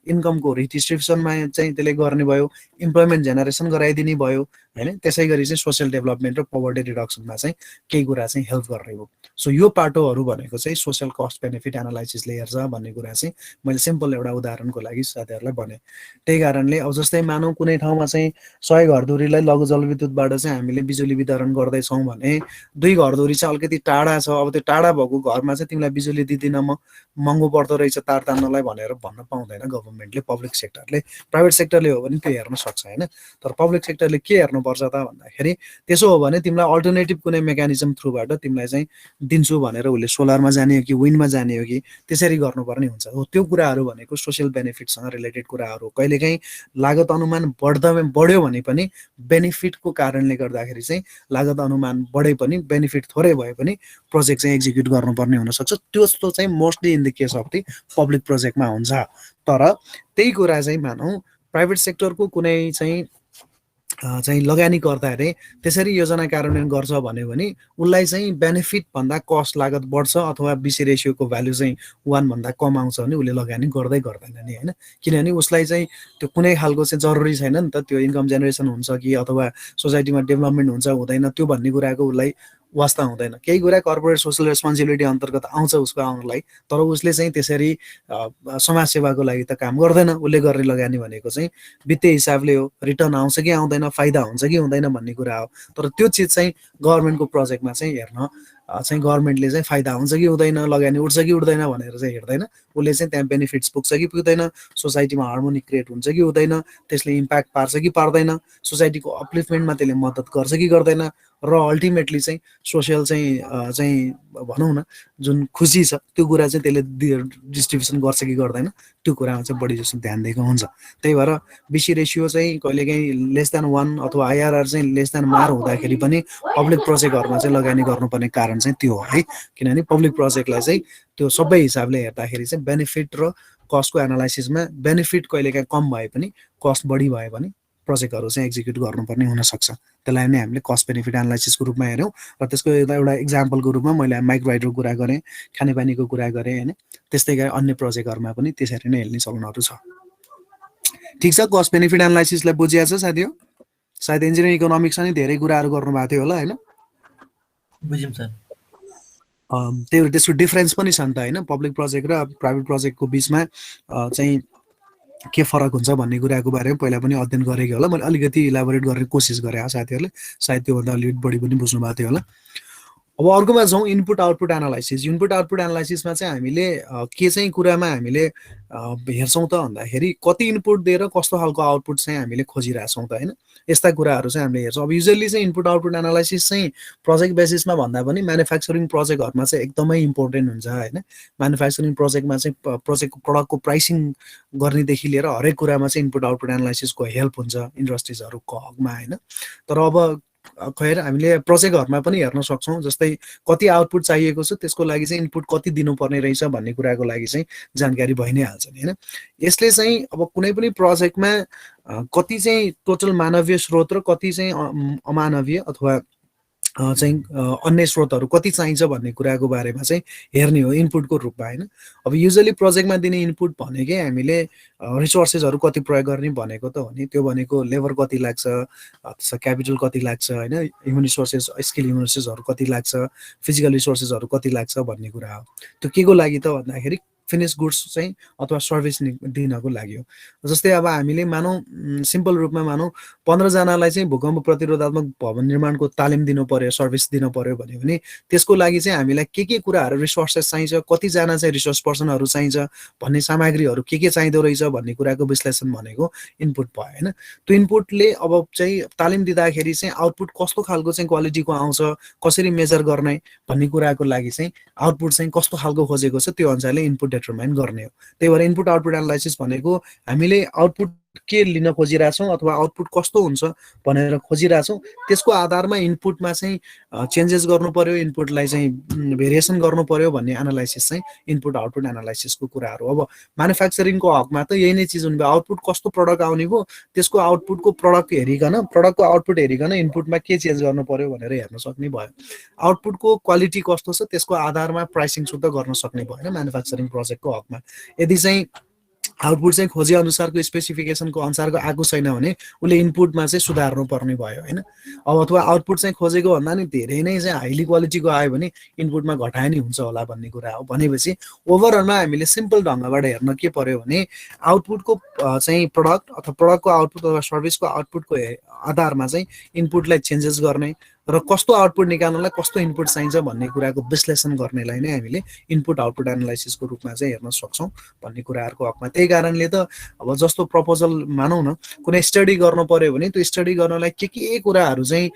इन्कमको रिडिस्ट्रिब्युसनमा चाहिँ त्यसले गर्ने भयो, इम्प्लोइमेन्ट जेनेरेसन गराइदिने भयो होइन। त्यसै गरी चाहिँ सोसियल डेभलपमेन्ट र पोभर्टी रिडक्सनमा चाहिँ केही कुरा चाहिँ हेल्प गर्ने हो। सो यो पाटोहरू भनेको चाहिँ सोसियल कस्ट बेनिफिट एनालाइसिसले हेर्छ भन्ने कुरा चाहिँ मैले सिम्पल एउटा उदाहरणको लागि साथीहरूलाई भने। त्यही कारणले अब जस्तै मानौँ कुनै ठाउँमा चाहिँ 100 घरधुरीलाई लघु जलविद्युतबाट चाहिँ हामीले बिजुली वितरण गर्दैछौँ भने 2 घरधुरी चाहिँ अलिकति टाढा छ, अब त्यो टाढा भएको घरमा चाहिँ तिमीलाई बिजुली दिँदिन म, महँगो पर्दो रहेछ तार तान्नलाई भनेर भन्न पाउँदैन गभर्मेन्टले, पब्लिक सेक्टरले। प्राइभेट सेक्टरले हो भने त्यो हेर्न सक्छ होइन। तर पब्लिक सेक्टरले के हेर्नुपर्छ त भन्दाखेरि त्यसो हो भने तिमीलाई अल्टरनेटिभ कुनै मेकानिजम थ्रुबाट तिमीलाई चाहिँ दिन्छु भनेर उसले सोलरमा जाने हो कि विन्डमा जाने हो कि त्यसरी गर्नुपर्ने हुन्छ हो। त्यो कुराहरू भनेको सोसियल बेनिफिटसँग रिलेटेड कुराहरू। कहिलेकाहीँ लागत अनुमान बढ्यो भने पनि बेनिफिटको कारणले गर्दाखेरि चाहिँ लागत अनुमान बढे पनि बेनिफिट थोरै भए पनि प्रोजेक्ट चाहिँ एक्जिक्युट गर्नुपर्ने हुनसक्छ। त्यस्तो चाहिँ mostly in the case of the public प्रोजेक्टमा हुन्छ। तर त्यही कुरा चाहिँ मानौँ प्राइभेट सेक्टरको कुनै चाहिँ लगानीकर्ताहरूले त्यसरी योजना कार्यान्वयन गर्छ भन्यो भने उसलाई चाहिँ बेनिफिट भन्दा कस्ट लागत बढ्छ अथवा बिसी रेसियोको भ्यालु चाहिँ 1 भन्दा कम आउँछ भने उसले लगानी गर्दैन नि होइन। किनभने उसलाई चाहिँ त्यो कुनै खालको चाहिँ जरुरी छैन नि त, त्यो इन्कम जेनेरेसन हुन्छ कि अथवा सोसाइटीमा डेभलपमेन्ट हुन्छ हुँदैन त्यो भन्ने कुराको उसलाई वास्ता हुँदैन। केही कुरा कर्पोरेट सोसल रेस्पोन्सिबिलिटी अन्तर्गत आउँछ उसको आउनलाई, तर उसले चाहिँ त्यसरी समाजसेवाको लागि त काम गर्दैन। उसले गर्ने लगानी भनेको चाहिँ वित्तीय हिसाबले हो, रिटर्न आउँछ कि आउँदैन, फाइदा हुन्छ कि हुँदैन भन्ने कुरा हो। तर त्यो चिज चाहिँ गभर्मेन्टको प्रोजेक्टमा चाहिँ हेर्न चाहिँ गभर्मेन्टले चाहिँ फाइदा हुन्छ कि हुँदैन, लगानी उठ्छ कि उठ्दैन भनेर चाहिँ हेर्दैन। उसले चाहिँ त्यहाँ बेनिफिट्स पुग्छ कि पुग्दैन, सोसाइटीमा हार्मोनी क्रिएट हुन्छ कि हुँदैन, त्यसले इम्प्याक्ट पार्छ कि पार्दैन, सोसाइटीको अपलिफ्टमेन्टमा त्यसले मद्दत गर्छ कि गर्दैन, र अल्टिमेटली चाहिँ सोसियल चाहिँ भनौँ न जुन खुसी छ त्यो कुरा चाहिँ त्यसले डिस्ट्रिब्युसन गर्छ कि गर्दैन, त्यो कुरामा चाहिँ बढी जस्तो ध्यान दिएको हुन्छ। त्यही भएर बिसी रेसियो चाहिँ कहिलेकाहीँ <1 अथवा आइआरआर चाहिँ मार हुँदाखेरि पनि पब्लिक प्रोजेक्टहरूमा चाहिँ लगानी गर्नुपर्ने कारण चाहिँ त्यो हो है। किनभने पब्लिक प्रोजेक्टलाई चाहिँ त्यो सबै हिसाबले हेर्दाखेरि चाहिँ बेनिफिट र कस्टको एनालाइसिसमा बेनिफिट कहिलेकाहीँ कम भए पनि कस्ट बढी भए पनि प्रोजेक्टहरू चाहिँ एक्जिक्युट गर्नुपर्ने हुनसक्छ। त्यसलाई नै हामीले कस्ट बेनिफिट एनालाइसिसको रूपमा हेऱ्यौँ। र त्यसको एउटा इक्जाम्पलको रूपमा मैले माइक्रो हाइड्रोको कुरा गरेँ, खानेपानीको कुरा गरेँ होइन। त्यस्तै गरी अन्य प्रोजेक्टहरूमा पनि त्यसरी नै हेर्ने चलनहरू छ। ठिक छ, कस्ट बेनिफिट एनालाइसिसलाई बुझिया छ साथी हो? सायद इन्जिनियरिङ इकोनोमिक्समा नि धेरै कुराहरू गर्नुभएको थियो होला होइन? बुझ्यौँ सर। त्यही भएर त्यसको डिफरेन्स पनि छ नि त होइन, पब्लिक प्रोजेक्ट र प्राइभेट प्रोजेक्टको बिचमा चाहिँ के फरक हुन्छ भन्ने कुराको बारेमा पहिला पनि अध्ययन गरेको होला। मैले अलिकति इलाबोरेट गर्ने कोसिस गरेँ साथीहरूले, सायद त्योभन्दा अलिकति बढी पनि बुझ्नु भएको थियो होला। अब अर्कोमा जाउँ, input output analysis. Input output एनालाइसिसमा चाहिँ हामीले के चाहिँ कुरामा हामीले हेर्छौँ त भन्दाखेरि कति इनपुट दिएर कस्तो खालको आउटपुट चाहिँ हामीले खोजिरहेछौँ त होइन, यस्ता कुराहरू चाहिँ हामीले हेर्छौँ। अब युजली चाहिँ इनपुट आउटपुट एनालाइसिस चाहिँ प्रोजेक्ट बेसिसमा भन्दा पनि म्यानुफ्याक्चरिङ प्रोजेक्टहरूमा चाहिँ एकदमै इम्पोर्टेन्ट हुन्छ होइन। म्यानुफ्याक्चरिङ प्रोजेक्टमा चाहिँ प्रोजेक्टको प्रडक्टको प्राइसिङ गर्नेदेखि लिएर हरेक कुरामा चाहिँ इनपुट आउटपुट एनालाइसिसको हेल्प हुन्छ इन्डस्ट्रिजहरूको हकमा होइन। तर अब खैर हामीले प्रोजेक्टहरूमा पनि हेर्न सक्छौँ, जस्तै कति आउटपुट चाहिएको छ त्यसको लागि चाहिँ इनपुट कति दिनुपर्ने रहेछ भन्ने कुराको लागि चाहिँ जानकारी भइ नै हाल्छ नि होइन। यसले चाहिँ अब कुनै पनि प्रोजेक्टमा कति चाहिँ टोटल मानवीय स्रोत र कति चाहिँ अमानवीय अथवा चाहिँ अन्य स्रोतहरू कति चाहिन्छ भन्ने कुराको बारेमा चाहिँ हेर्ने हो इनपुटको रूपमा होइन। अब युजली प्रोजेक्टमा दिने इनपुट भनेकै हामीले रिसोर्सेसहरू कति प्रयोग गर्ने भनेको त हो नि। त्यो भनेको लेबर कति लाग्छ, क्यापिटल कति लाग्छ होइन, ह्युमन रिसोर्सेस स्किल ह्युमन रिसोर्सेसहरू कति लाग्छ, फिजिकल रिसोर्सेसहरू कति लाग्छ भन्ने कुरा हो। त्यो के को लागि त भन्दाखेरि फिनिस गुड्स चाहिँ अथवा सर्भिस दिनको लागि हो। जस्तै अब हामीले मानौँ सिम्पल रूपमा मानौँ 15 जनालाई चाहिँ भूकम्प प्रतिरोधात्मक भवन निर्माणको तालिम दिनु पर्यो, सर्भिस दिनु पर्यो भने त्यसको लागि चाहिँ हामीलाई के कुराहरू रिसोर्सेस चाहिन्छ, कतिजना चाहिँ रिसोर्स पर्सनहरू चाहिन्छ भन्ने सामग्रीहरू के चाहिँदो रहेछ भन्ने कुराको विश्लेषण भनेको इनपुट भयो होइन। त्यो इनपुटले अब चाहिँ तालिम दिँदाखेरि चाहिँ आउटपुट कस्तो खालको चाहिँ क्वालिटीको आउँछ, कसरी मेजर गर्ने भन्ने कुराको लागि चाहिँ आउटपुट चाहिँ कस्तो खालको खोजेको छ त्यो अनुसारले इनपुट डिटरमाइन गर्ने हो। त्यही भएर इनपुट आउटपुट एनालाइसिस भनेको हामीले आउटपुट के लिन खोजिरहेछौँ अथवा आउटपुट कस्तो हुन्छ भनेर खोजिरहेछौँ, त्यसको आधारमा इनपुटमा चाहिँ चेन्जेस गर्नु पर्यो, इनपुटलाई चाहिँ भेरिएसन गर्नु पर्यो भन्ने एनालाइसिस चाहिँ इनपुट आउटपुट एनालाइसिसको कुराहरू। अब म्यानुफ्याक्चरिङको हकमा त यही नै चिज हुने भयो, आउटपुट कस्तो प्रडक्ट आउने भयो त्यसको आउटपुटको प्रडक्टको आउटपुट हेरिकन इनपुटमा के चेन्ज गर्नु पर्यो भनेर हेर्न सक्ने भयो। आउटपुटको क्वालिटी कस्तो छ त्यसको आधारमा प्राइसिङ शुद्ध गर्न सक्ने भयो होइन म्यानुफ्याक्चरिङ प्रोजेक्टको हकमा। यदि चाहिँ आउटपुट चाहिँ खोजे अनुसारको स्पेसिफिकेसनको अनुसारको आएको छैन भने उसले इनपुटमा चाहिँ सुधार्नु पर्ने भयो होइन। अब अथवा आउटपुट चाहिँ खोजेको भन्दा नि धेरै नै चाहिँ हाइली क्वालिटीको आयो भने इनपुटमा घटाए नि हुन्छ होला भन्ने कुरा हो। भनेपछि ओभरअलमा हामीले सिम्पल ढङ्गबाट हेर्न के पर्यो भने आउटपुटको चाहिँ प्रडक्ट अथवा प्रडक्टको आउटपुट अथवा सर्भिसको आउटपुटको आधारमा चाहिँ इनपुटलाई चेन्जेस गर्ने र कस्तो आउटपुट निकाल्नलाई कस्तो इनपुट चाहिन्छ भन्ने कुराको विश्लेषण गर्नेलाई नै हामीले इनपुट आउटपुट एनालाइसिसको रूपमा चाहिँ हेर्न सक्छौँ भन्ने कुराहरूको हकमा। त्यही कारणले त अब जस्तो प्रपोजल मानौँ न कुनै स्टडी गर्नु पर्यो भने त्यो स्टडी गर्नलाई के कुराहरू चाहिँ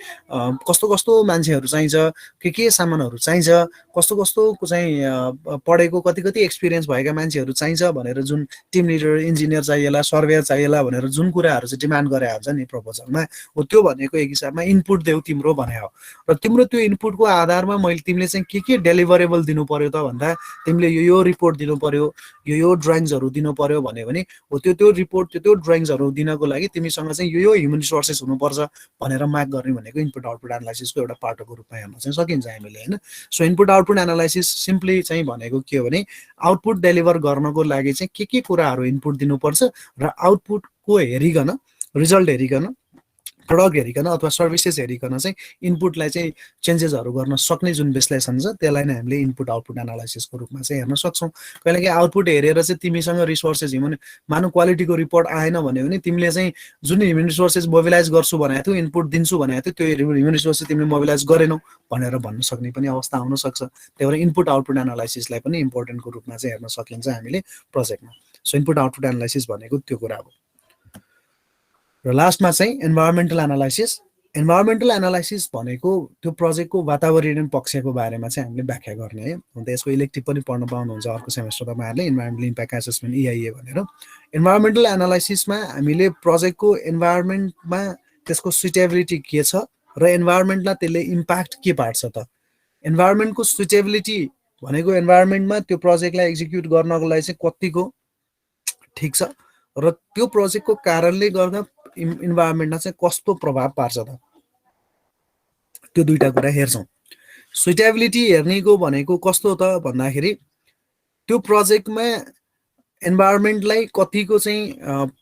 कस्तो कस्तो मान्छेहरू चाहिन्छ, के सामानहरू चाहिन्छ, कस्तो कस्तो चाहिँ पढेको कति एक्सपिरियन्स भएका मान्छेहरू चाहिन्छ भनेर जुन टिम लिडर इन्जिनियर चाहिएला सर्वेयर चाहिएला भनेर जुन कुराहरू चाहिँ डिमान्ड गरे हुन्छ नि प्रपोजलमा, हो त्यो भनेको एक हिसाबमा इनपुट देऊ तिम्रो भने हो। र तिम्रो त्यो इनपुटको आधारमा तिमीले चाहिँ के डेलिभरेबल दिनु पर्यो त भन्दा तिमीले यो रिपोर्ट दिनु पर्यो, यो ड्रइङ्सहरू दिनु पर्यो भन्यो भने हो त्यो रिपोर्ट त्यो ड्रइङ्सहरू दिनको लागि तिमीसँग चाहिँ यो ह्युमन रिसोर्सेस हुनुपर्छ भनेर माग गर्ने भनेको इनपुट आउटपुट एनालाइसिसको एउटा पार्टको रूपमा हेर्न चाहिँ सकिन्छ हामीले होइन। So input output analysis simply चाहिँ भनेको के हो भने आउटपुट डेलिभर गर्नको लागि चाहिँ के कुराहरू इनपुट दिनुपर्छ र आउटपुटको हेरिकन रिजल्ट हेरिकन प्रडक्ट हेरिकन अथवा सर्भिसेस हेरिकन चाहिँ इनपुटलाई चाहिँ चेन्जेसहरू गर्न सक्ने जुन विश्लेषण छ त्यसलाई नै हामीले इनपुट आउटपुट एनालाइसिसको रूपमा चाहिँ हेर्न सक्छौँ। कहिलेकाहीँ आउटपुट हेरेर चाहिँ तिमीसँग रिसोर्सेस ह्युमन मानव क्वालिटीको रिपोर्ट आएन भने तिमीले चाहिँ जुन ह्युमन रिसोर्सेस मोबिलाइज गर्छु भनेको थियो इनपुट दिन्छु भनेको थियो त्यो ह्युमन रिसोर्सेस तिमीले मोबिलाइज गरेनौ भनेर भन्न सक्ने पनि अवस्था आउन सक्छ। त्यही भएर इनपुट आउटपुट एनालाइसिसलाई पनि इम्पोर्टेन्टको रूपमा चाहिँ हेर्न सकिन्छ हामीले प्रोजेक्टमा। सो इनपुट आउटपुट एनालाइसिस भनेको त्यो कुरा हो। र लास्टमा चाहिँ इन्भाइरोमेन्टल एनालाइसिस। इन्भाइरोमेन्टल एनालाइसिस भनेको त्यो प्रोजेक्टको वातावरणीय पक्षको बारेमा चाहिँ हामीले व्याख्या गर्ने है। अन्त यसको इलेक्टिभ पनि पढ्न पाउनुहुन्छ अर्को सेमेस्टर तपाईँहरूले इन्भाइरोमेन्टल इम्प्याक्ट एसेसमेन्ट EIA भनेर। इन्भाइरोमेन्टल एनालाइसिसमा हामीले प्रोजेक्टको इन्भाइरोमेन्टमा त्यसको सुटेबिलिटी के छ र इन्भाइरोमेन्टलाई त्यसले इम्प्याक्ट के पार्छ त। इन्भाइरोमेन्टको सुटेबिलिटी भनेको इन्भाइरोमेन्टमा त्यो प्रोजेक्टलाई एक्जिक्युट गर्नको लागि चाहिँ कतिको ठिक छ र त्यो प्रोजेक्टको कारणले गर्दा इन्भाइरोमेन्टमा चाहिँ कस्तो प्रभाव पार्छ त, त्यो दुईटा कुरा हेर्छौँ। सुटेबिलिटी हेर्नेको भनेको कस्तो त भन्दाखेरि त्यो प्रोजेक्टमा इन्भाइरोमेन्टलाई कतिको चाहिँ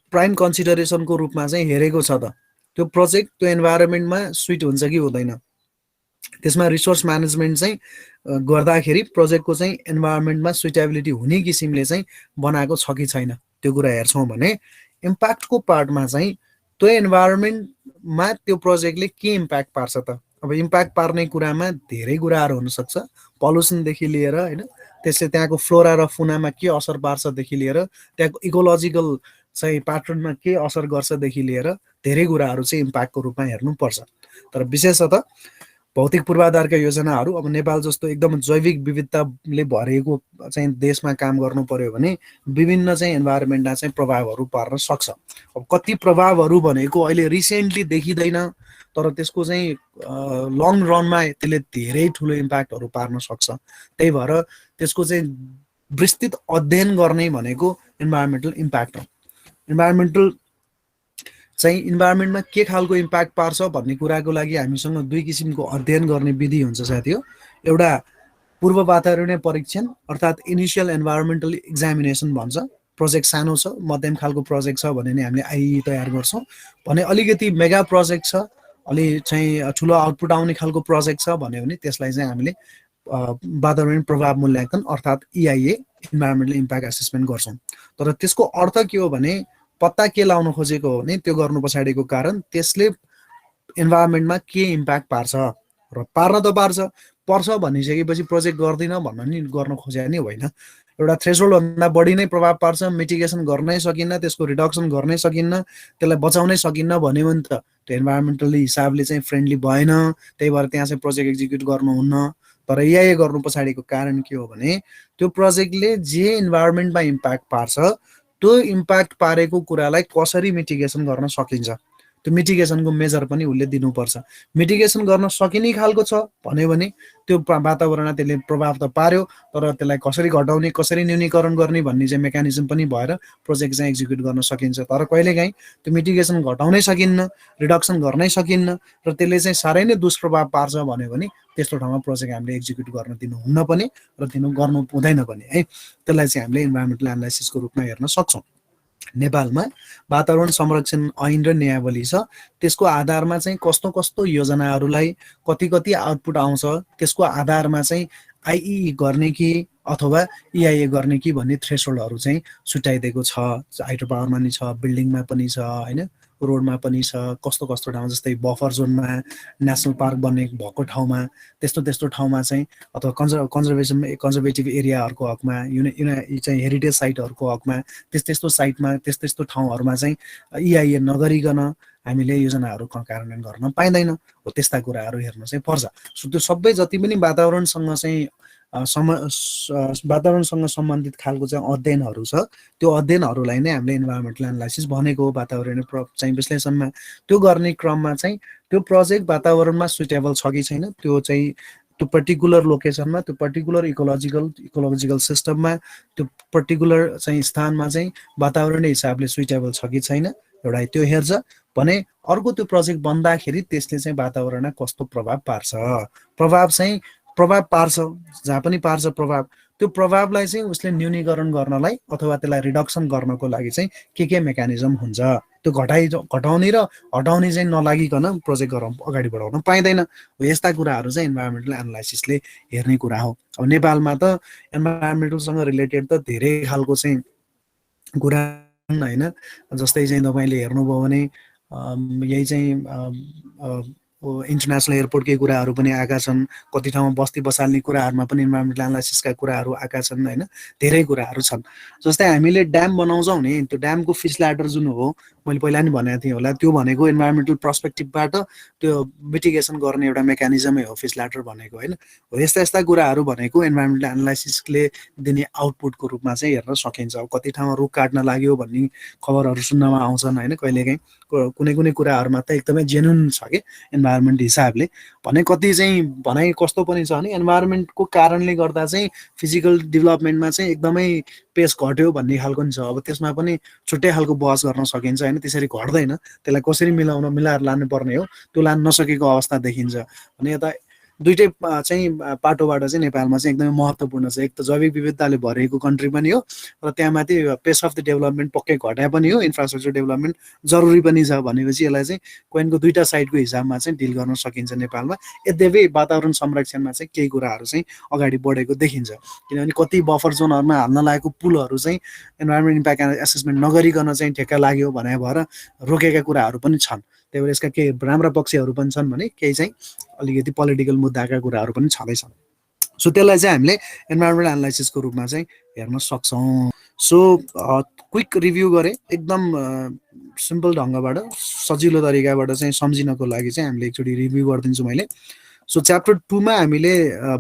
प्राइम कन्सिडरेसनको रूपमा चाहिँ हेरेको छ त, त्यो प्रोजेक्ट त्यो इन्भाइरोमेन्टमा सुइट हुन्छ कि हुँदैन, त्यसमा रिसोर्स म्यानेजमेन्ट चाहिँ गर्दाखेरि प्रोजेक्टको चाहिँ इन्भाइरोमेन्टमा सुटेबिलिटी हुने किसिमले चाहिँ बनाएको छ कि छैन त्यो कुरा हेर्छौँ भने इम्प्याक्टको पार्टमा चाहिँ त्यो इन्भाइरोमेन्टमा त्यो प्रोजेक्टले के इम्प्याक्ट पार्छ त। अब इम्प्याक्ट पार्ने कुरामा धेरै कुराहरू हुनसक्छ, पल्युसनदेखि लिएर होइन त्यसले त्यहाँको फ्लोरा र फुनामा के असर पार्छदेखि लिएर त्यहाँको इकोलोजिकल चाहिँ प्याटर्नमा के असर गर्छदेखि लिएर धेरै कुराहरू चाहिँ इम्प्याक्टको रूपमा हेर्नुपर्छ। तर विशेषतः भौतिक पूर्वाधारका योजनाहरू अब नेपाल जस्तो एकदम जैविक विविधताले भरिएको चाहिँ देशमा काम गर्नु पर्यो भने विभिन्न चाहिँ इन्भाइरोमेन्टमा चाहिँ प्रभावहरू पार्न सक्छ। अब कति प्रभावहरू भनेको अहिले रिसेन्टली देखिँदैन तर त्यसको चाहिँ लङ रनमा त्यसले धेरै ठुलो इम्प्याक्टहरू पार्न सक्छ। त्यही भएर त्यसको चाहिँ विस्तृत अध्ययन गर्ने भनेको इन्भाइरोमेन्टल इम्प्याक्ट हो। इन्भाइरोमेन्टल चाहिँ इन्भाइरोमेन्टमा के खालको इम्प्याक्ट पार्छ भन्ने कुराको लागि हामीसँग दुई किसिमको अध्ययन गर्ने विधि हुन्छ साथी हो। एउटा पूर्व वातावरणीय परीक्षण अर्थात् इनिसियल इन्भाइरोमेन्टल एक्जामिनेसन भन्छ। प्रोजेक्ट सानो छ मध्यम खालको प्रोजेक्ट छ भने नि हामीले आइई तयार गर्छौँ, भने अलिकति मेगा प्रोजेक्ट छ अलि चाहिँ ठुलो आउटपुट आउने खालको प्रोजेक्ट छ भन्यो भने त्यसलाई चाहिँ हामीले वातावरणीय प्रभाव मूल्याङ्कन अर्थात् EIA इन्भाइरोमेन्टल इम्प्याक्ट एसेसमेन्ट गर्छौँ। तर त्यसको अर्थ के हो भने पत्ता के लाउन खोजेको हो भने त्यो गर्नु पछाडिको कारण त्यसले इन्भाइरोमेन्टमा के इम्प्याक्ट पार्छ र पार्न त पर्छ भनिसकेपछि प्रोजेक्ट गर्दिन भन्न नि गर्न खोजे नि होइन। एउटा थ्रेसहोल्डभन्दा बढी नै प्रभाव पार्छ, मिटिगेसन गर्नै सकिन्न, त्यसको रिडक्सन गर्नै सकिन्न, त्यसलाई बचाउनै सकिन्न भन्यो भने त त्यो इन्भाइरोमेन्टली हिसाबले चाहिँ फ्रेन्डली भएन, त्यही भएर त्यहाँ चाहिँ प्रोजेक्ट एक्जिक्युट गर्नुहुन्न। तर EIA गर्नु पछाडिको कारण के हो भने त्यो प्रोजेक्टले जे इन्भाइरोमेन्टमा इम्प्याक्ट पार्छ त्यो इम्प्याक्ट पारेको कुरालाई कसरी मिटिगेसन गर्न सकिन्छ, त्यो मिटिगेसनको मेजर पनि उसले दिनुपर्छ। मिटिगेसन गर्न सकिने खालको छ भन्यो भने त्यो वातावरणमा त्यसले प्रभाव त पार्यो, तर त्यसलाई कसरी घटाउने कसरी न्यूनीकरण गर्ने भन्ने चाहिँ मेकानिजम पनि भएर प्रोजेक्ट चाहिँ एक्जिक्युट गर्न सकिन्छ। तर कहिलेकाहीँ त्यो मिटिगेसन घटाउनै सकिन्न, रिडक्सन गर्नै सकिन्न र त्यसले चाहिँ साह्रै नै दुष्प्रभाव पार्छ भन्यो भने त्यस्तो ठाउँमा प्रोजेक्ट हामीले एक्जिक्युट गर्न दिनुहुन्न पनि र गर्नु हुँदैन पनि है। त्यसलाई चाहिँ हामीले इन्भाइरोमेन्टल एनालाइसिसको रूपमा हेर्न सक्छौँ। नेपालमा वातावरण संरक्षण ऐन र नियमावली छ, त्यसको आधारमा चाहिँ कस्तो कस्तो योजनाहरूलाई कति कति आउटपुट आउँछ त्यसको आधारमा चाहिँ आइई गर्ने कि अथवा इआइए गर्ने कि भन्ने थ्रेसहोल्डहरू चाहिँ छुट्याइदिएको छ। हाइड्रो पावरमा नि छ, बिल्डिङमा पनि छ होइन, रोडमा पनि छ, कस्तो कस्तो ठाउँ जस्तै बफर जोनमा, नेसनल पार्क बन्ने भएको ठाउँमा, त्यस्तो ठाउँमा चाहिँ अथवा कन्जर्भेटिभ एरियाहरूको हकमा, चाहिँ हेरिटेज साइटहरूको हकमा त्यस्तो साइटमा त्यस्तो ठाउँहरूमा चाहिँ इआइए नगरिकन हामीले योजनाहरू कार्यान्वयन गर्न पाइँदैन हो। त्यस्ता कुराहरू हेर्न चाहिँ पर्छ। सो त्यो सबै जति पनि वातावरणसँग चाहिँ वातावरणसँग सम्बन्धित खालको चाहिँ अध्ययनहरू छ, त्यो अध्ययनहरूलाई नै हामीले इन्भाइरोमेन्टल एनालाइसिस भनेको हो। वातावरणीय चाहिँ विश्लेषणमा त्यो गर्ने क्रममा चाहिँ त्यो प्रोजेक्ट वातावरणमा सुइटेबल छ कि छैन, त्यो चाहिँ त्यो पर्टिकुलर लोकेसनमा, त्यो पर्टिकुलर इकोलोजिकल सिस्टममा, त्यो पर्टिकुलर चाहिँ स्थानमा चाहिँ वातावरणीय हिसाबले सुइटेबल छ कि छैन, एउटा त्यो हेर्छ भने अर्को त्यो प्रोजेक्ट बन्दाखेरि त्यसले चाहिँ वातावरणमा कस्तो प्रभाव पार्छ, प्रभाव पार्छ जहाँ पनि पार्छ प्रभाव, त्यो प्रभावलाई चाहिँ उसले न्यूनीकरण गर्नलाई अथवा त्यसलाई रिडक्सन गर्नको लागि चाहिँ के मेकानिजम हुन्छ, त्यो घटाउने र हटाउने चाहिँ नलागिकन प्रोजेक्ट अगाडि बढाउन पाइँदैन। यस्ता कुराहरू चाहिँ इन्भाइरोमेन्टल एनालाइसिसले हेर्ने कुरा हो। अब नेपालमा त इन्भाइरोमेन्टलसँग रिलेटेड त धेरै खालको चाहिँ कुरा होइन, जस्तै चाहिँ तपाईँले हेर्नुभयो भने यही चाहिँ इन्टरनेसनल एयरपोर्टकै कुराहरू पनि आएका छन्, कति ठाउँमा बस्ती बसाल्ने कुराहरूमा पनि इन्भाइरोमेन्टल एनालाइसिसका कुराहरू आएका छन् होइन, धेरै कुराहरू छन्। जस्तै हामीले ड्याम बनाउँछौँ नि, त्यो ड्यामको फिस ल्याडर जुन हो मैले पहिला नि भनेको थिएँ होला, त्यो भनेको इन्भाइरोमेन्टल पर्सपेक्टिभबाट त्यो मिटिगेसन गर्ने एउटा मेकानिजमै हो फिस ल्याडर भनेको होइन। यस्ता कुराहरू भनेको इन्भाइरोमेन्टल एनालाइसिसले दिने आउटपुटको रूपमा चाहिँ हेर्न सकिन्छ। अब कति ठाउँमा रुख काट्न लाग्यो भन्ने खबरहरू सुन्नमा आउँछन् होइन, कहिलेकाहीँ कुनै कुराहरूमा त एकदमै जेन्युन छ कि इन्भाइरोमेन्ट हिसाबले भने, कति चाहिँ भनाइ कस्तो पनि छ भने इन्भाइरोमेन्टको कारणले गर्दा चाहिँ फिजिकल डेभलपमेन्टमा चाहिँ एकदमै पेस घट्यो भन्ने खालको नि छ। अब त्यसमा पनि छुट्टै खालको बहस गर्न सकिन्छ होइन, त्यसरी घट्दैन, त्यसलाई कसरी मिलाएर लानुपर्ने हो, त्यो लान नसकेको अवस्था देखिन्छ भने यता दुईटै चाहिँ पाटोबाट चाहिँ नेपालमा चाहिँ एकदमै महत्त्वपूर्ण छ। एक त जैविक विविधताले भरिएको कन्ट्री पनि हो र त्यहाँमाथि पेस अफ द डेभलपमेन्ट पक्कै घटाए पनि हो, इन्फ्रास्ट्रक्चर डेभलपमेन्ट जरुरी पनि छ भनेपछि यसलाई चाहिँ कोइनको दुईटा साइडको हिसाबमा चाहिँ डिल गर्न सकिन्छ नेपालमा। यद्यपि वातावरण संरक्षणमा चाहिँ केही कुराहरू चाहिँ अगाडि बढेको देखिन्छ, किनभने कति बफर जोनहरूमा हाल्न लागेको पुलहरू चाहिँ इन्भाइरोमेन्ट इम्प्याक्ट एसेसमेन्ट नगरिकन चाहिँ ठेक्का लाग्यो भने भएर रोकेका कुराहरू पनि छन्। त्यही भएर यसका केही राम्रा पक्षहरू पनि छन् भने केही चाहिँ अलिकति पोलिटिकल मुद्दाका कुराहरू पनि छँदैछन्। सो त्यसलाई चाहिँ हामीले इन्भाइरोमेन्टल एनालाइसिसको रूपमा चाहिँ हेर्न सक्छौँ। सो क्विक रिभ्यू गरेँ एकदम सिम्पल ढङ्गबाट सजिलो तरिकाबाट चाहिँ सम्झिनको लागि चाहिँ हामीले एकचोटि रिभ्यू गरिदिन्छु मैले। सो च्याप्टर 2 मा हामीले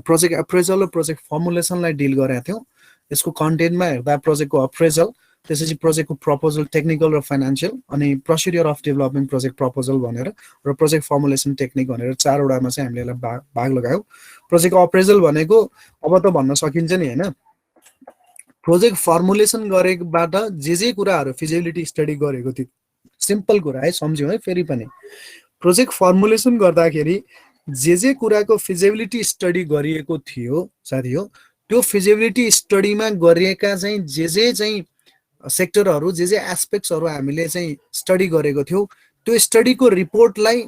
प्रोजेक्ट अप्रेजल र प्रोजेक्ट फर्मुलेसनलाई डिल गरेका थियौँ। यसको कन्टेन्टमा हेर्दा प्रोजेक्टको अप्रेजल, त्यसपछि प्रोजेक्टको प्रपोजल टेक्निकल र फाइनेन्सियल, अनि procedure of development project proposal भनेर र प्रोजेक्ट फर्मुलेसन टेक्निक भनेर चारवटामा चाहिँ हामीले यसलाई भाग लगायौँ। प्रोजेक्ट अप्रेजल भनेको अब त भन्न सकिन्छ नि होइन, प्रोजेक्ट फर्मुलेसन गरेबाट जे कुराहरू फिजिबिलिटी स्टडी गरेको थियो, सिम्पल कुरा है, सम्झ्यौँ है। फेरि पनि प्रोजेक्ट फर्मुलेसन गर्दाखेरि जे कुराको फिजिबिलिटी स्टडी गरिएको थियो साथी हो, त्यो फिजिबिलिटी स्टडीमा गरिएका चाहिँ जे चाहिँ सेक्टरहरू जे एस्पेक्ट्सहरू हामीले चाहिँ स्टडी गरेको थियौँ, त्यो स्टडीको रिपोर्टलाई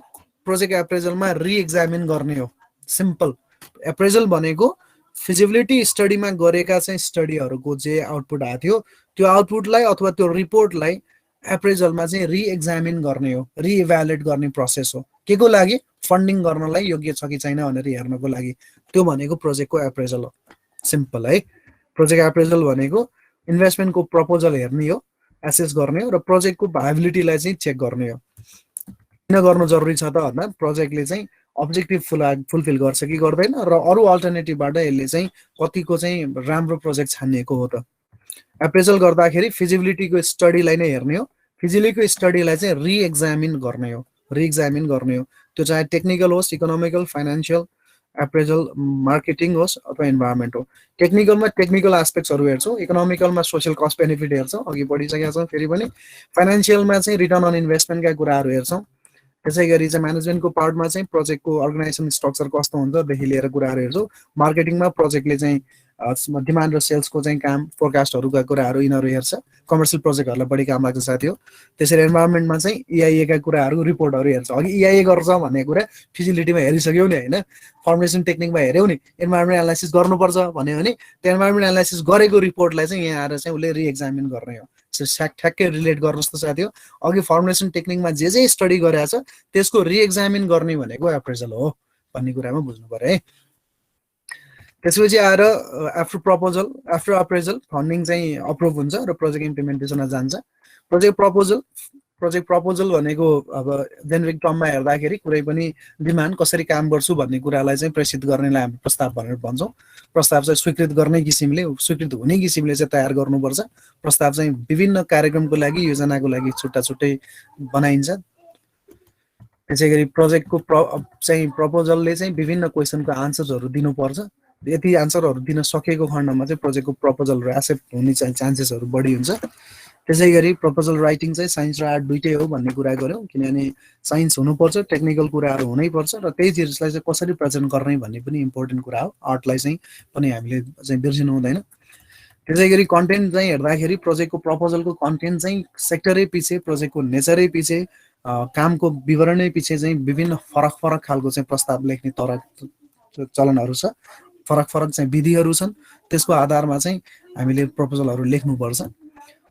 प्रोजेक्ट एप्रेजलमा रिएक्जामिन गर्ने हो। सिम्पल, एप्रेजल भनेको फिजिबिलिटी स्टडीमा गरेका चाहिँ स्टडीहरूको जे आउटपुट आएको थियो त्यो आउटपुटलाई अथवा त्यो रिपोर्टलाई एप्रेजलमा चाहिँ रिएक्जामिन गर्ने हो, रिइभ्यालुएट गर्ने प्रोसेस हो। के को लागि? फन्डिङ गर्नलाई योग्य छ कि छैन भनेर हेर्नको लागि। त्यो भनेको प्रोजेक्टको एप्रेजल हो। सिम्पल है, प्रोजेक्ट एप्रेजल भनेको इन्भेस्टमेन्टको प्रपोजल हेर्ने हो, एसेस गर्ने हो र प्रोजेक्टको भाइबिलिटीलाई चाहिँ चेक गर्ने हो। किन गर्नु जरुरी छ त भन्दा प्रोजेक्टले चाहिँ अब्जेक्टिभ फुलफिल गर्छ कि गर्दैन र अरू अल्टरनेटिभबाट यसले चाहिँ कतिको चाहिँ राम्रो प्रोजेक्ट छानिएको हो त। एप्रेजल गर्दाखेरि फिजिबिलिटीको स्टडीलाई नै हेर्ने हो, फिजिबिलिटीको स्टडीलाई चाहिँ रिएक्जामिन गर्ने हो, त्यो चाहे टेक्निकल होस्, इकोनोमिकल, फाइनान्शियल, एप्रेजल, मार्केटिङ होस् अथवा इन्भाइरोमेन्ट हो। टेक्निकलमा टेक्निकल एस्पेक्ट्सहरू हेर्छौँ, इकोनोमिकलमा सोसियल कस्ट बेनिफिट हेर्छौँ, अघि बढिसकेका छौँ फेरि पनि। फाइनान्सियलमा चाहिँ रिटर्न अन इन्भेस्टमेन्टका कुराहरू हेर्छौँ। त्यसै गरी चाहिँ म्यानेजमेन्टको पार्टमा चाहिँ प्रोजेक्टको अर्गनाइजेसन स्ट्रक्चर कस्तो हुन्छदेखि लिएर कुराहरू हेर्छौँ। मार्केटिङमा प्रोजेक्टले चाहिँ डिमान्ड र सेल्सको चाहिँ काम, फोरकास्टहरूका कुराहरू यिनीहरू हेर्छ। कमर्सियल प्रोजेक्टहरूलाई बढी काम लाग्छ साथी हो। त्यसरी इन्भाइरोमेन्टमा चाहिँ इआइएका कुराहरू, रिपोर्टहरू हेर्छ। अघि इआइए गर्छ भन्ने कुरा फिजिबिलिटीमा हेरिसक्यौ नि होइन, फर्मुलेसन टेक्निकमा हेऱ्यौ नि, इन्भाइरोमेन्ट एनालाइसिस गर्नुपर्छ भन्यो भने त्यो इन्भाइरोमेन्ट एनालाइसिस गरेको रिपोर्टलाई चाहिँ यहाँ आएर चाहिँ उसले रिएक्जामिन गर्ने हो। ठ्याक्कै रिलेट गर्नुहोस् त साथी हो। अघि फर्मुलेसन टेक्निकमा जे स्टडी गरेको छ त्यसको रिएक्जामिन गर्ने भनेको एप्रेजल हो भन्ने कुरामा बुझ्नु पर्यो है। त्यसपछि आएर आफ्टर अप्रेजल फन्डिङ चाहिँ अप्रुभ हुन्छ र प्रोजेक्ट इम्प्लिमेन्टेसनमा जान्छ। प्रोजेक्ट प्रपोजल भनेको अब जेनेरिक टर्ममा हेर्दाखेरि कुनै पनि डिमान्ड कसरी काम गर्छु भन्ने कुरालाई चाहिँ प्रेषित गर्नेलाई हामी प्रस्ताव भनेर भन्छौँ। प्रस्ताव चाहिँ स्वीकृत गर्ने किसिमले, स्वीकृत हुने किसिमले चाहिँ तयार गर्नुपर्छ। प्रस्ताव चाहिँ विभिन्न कार्यक्रमको लागि, योजनाको लागि छुट्टा छुट्टै बनाइन्छ। त्यसै गरी प्रोजेक्टको चाहिँ प्रपोजलले चाहिँ विभिन्न क्वेसनको आन्सर्सहरू दिनुपर्छ। यति आन्सरहरू दिन सकेको खण्डमा चाहिँ प्रोजेक्टको प्रपोजलहरू एक्सेप्ट हुने चाहिँ चान्सेसहरू बढी हुन्छ। त्यसै गरी प्रपोजल राइटिङ चाहिँ साइन्स र आर्ट दुइटै हो भन्ने कुरा गऱ्यौँ, किनभने साइन्स हुनुपर्छ, टेक्निकल कुराहरू हुनैपर्छ र त्यही चिजलाई चाहिँ कसरी प्रेजेन्ट गर्ने भन्ने पनि इम्पोर्टेन्ट कुरा हो। आर्टलाई चाहिँ पनि हामीले चाहिँ बिर्सिनु हुँदैन। त्यसै गरी कन्टेन्ट चाहिँ हेर्दाखेरि प्रोजेक्टको प्रपोजलको कन्टेन्ट चाहिँ सेक्टरै पछि, प्रोजेक्टको नेचरै पछि, कामको विवरणै पछि चाहिँ विभिन्न फरक फरक खालको चाहिँ प्रस्ताव लेख्ने चलनहरू छ, फरक फरक चाहिँ विधिहरू छन्। त्यसको आधारमा चाहिँ हामीले प्रपोजलहरू लेख्नुपर्छ।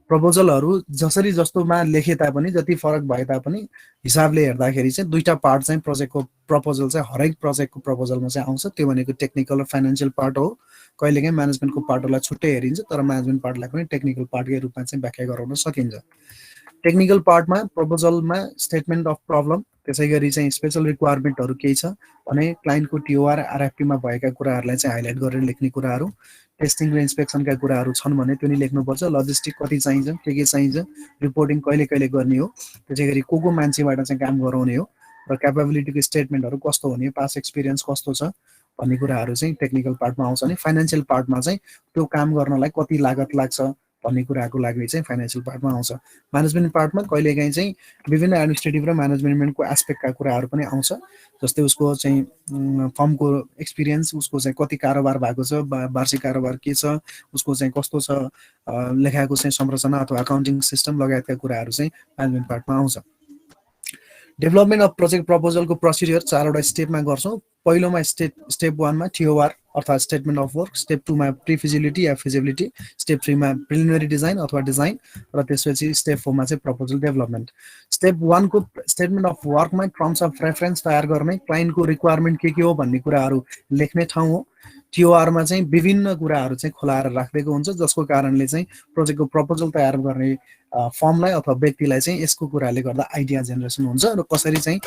प्रपोजलहरू जसरी जस्तोमा लेखे तापनि, जति फरक भए तापनि हिसाबले हेर्दाखेरि चाहिँ दुईटा पार्ट चाहिँ प्रोजेक्टको प्रपोजल चाहिँ हरेक प्रोजेक्टको प्रपोजलमा चाहिँ आउँछ। त्यो भनेको टेक्निकल र फाइनेन्सियल पार्ट हो। कहिलेकाहीँ म्यानेजमेन्टको पार्टलाई छुट्टै हेरिन्छ, तर म्यानेजमेन्ट पार्टलाई पनि टेक्निकल पार्टकै रूपमा चाहिँ व्याख्या गराउन सकिन्छ। टेक्निकल पार्टमा प्रपोजलमा स्टेटमेन्ट अफ प्रब्लम, त्यसै गरी चाहिँ स्पेसल रिक्वायरमेन्टहरू केही छ भने क्लाइन्टको टिओआर, आरएफपीमा भएका कुराहरूलाई चाहिँ हाइलाइट गरेर लेख्ने कुराहरू, टेस्टिङ र इन्सपेक्सनका कुराहरू छन् भने त्यो नि लेख्नुपर्छ। लजिस्टिक कति चाहिन्छ, के चाहिन्छ, रिपोर्टिङ कहिले कहिले गर्ने हो, त्यसै गरी को मान्छेबाट चाहिँ काम गराउने हो र क्यापेबिलिटीको स्टेटमेन्टहरू कस्तो हुने, पास्ट एक्सपिरियन्स कस्तो छ भन्ने कुराहरू चाहिँ टेक्निकल पार्टमा आउँछ। नि फाइनेन्सियल पार्टमा चाहिँ त्यो काम गर्नलाई कति लागत लाग्छ भन्ने कुराको लागि चाहिँ फाइनेन्सियल पार्टमा आउँछ। म्यानेजमेन्ट पार्टमा कहिलेकाहीँ चाहिँ विभिन्न एडमिनिस्ट्रेटिभ र म्यानेजमेन्टको एस्पेक्टका कुराहरू पनि आउँछ। जस्तै उसको चाहिँ फर्मको एक्सपिरियन्स, उसको चाहिँ कति कारोबार भएको छ, वार्षिक कारोबार के छ, उसको चाहिँ कस्तो छ लेखाएको चाहिँ संरचना अथवा अकाउन्टिङ सिस्टम लगायतका कुराहरू चाहिँ म्यानेजमेन्ट पार्टमा आउँछ। डेभलपमेन्ट अफ प्रोजेक्ट प्रपोजलको प्रोसिडियर 4वटा स्टेपमा गर्छौँ। पहिलोमा स्टेप 1मा टिओआर अर्थात् स्टेटमेन्ट अफ वर्क, स्टेप 2मा प्रिफिजिबिलिटी या फिजिबिलिटी, स्टेप 3मा प्रिलिमिनरी डिजाइन अथवा डिजाइन र त्यसपछि स्टेप 4मा चाहिँ प्रपोजल डेभलपमेन्ट। स्टेप 1को स्टेटमेन्ट अफ वर्कमा टर्म्स अफ रेफरेन्स तयार गर्ने, क्लाइन्टको रिक्वायरमेन्ट के हो भन्ने कुराहरू लेख्ने ठाउँ हो। टिओआरमा चाहिँ विभिन्न कुराहरू चाहिँ खोलाएर राखिदिएको हुन्छ, जसको कारणले चाहिँ प्रोजेक्टको प्रपोजल तयार गर्ने फर्मलाई अथवा व्यक्तिलाई चाहिँ यसको कुराले गर्दा आइडिया जेनेरेसन हुन्छ र कसरी चाहिँ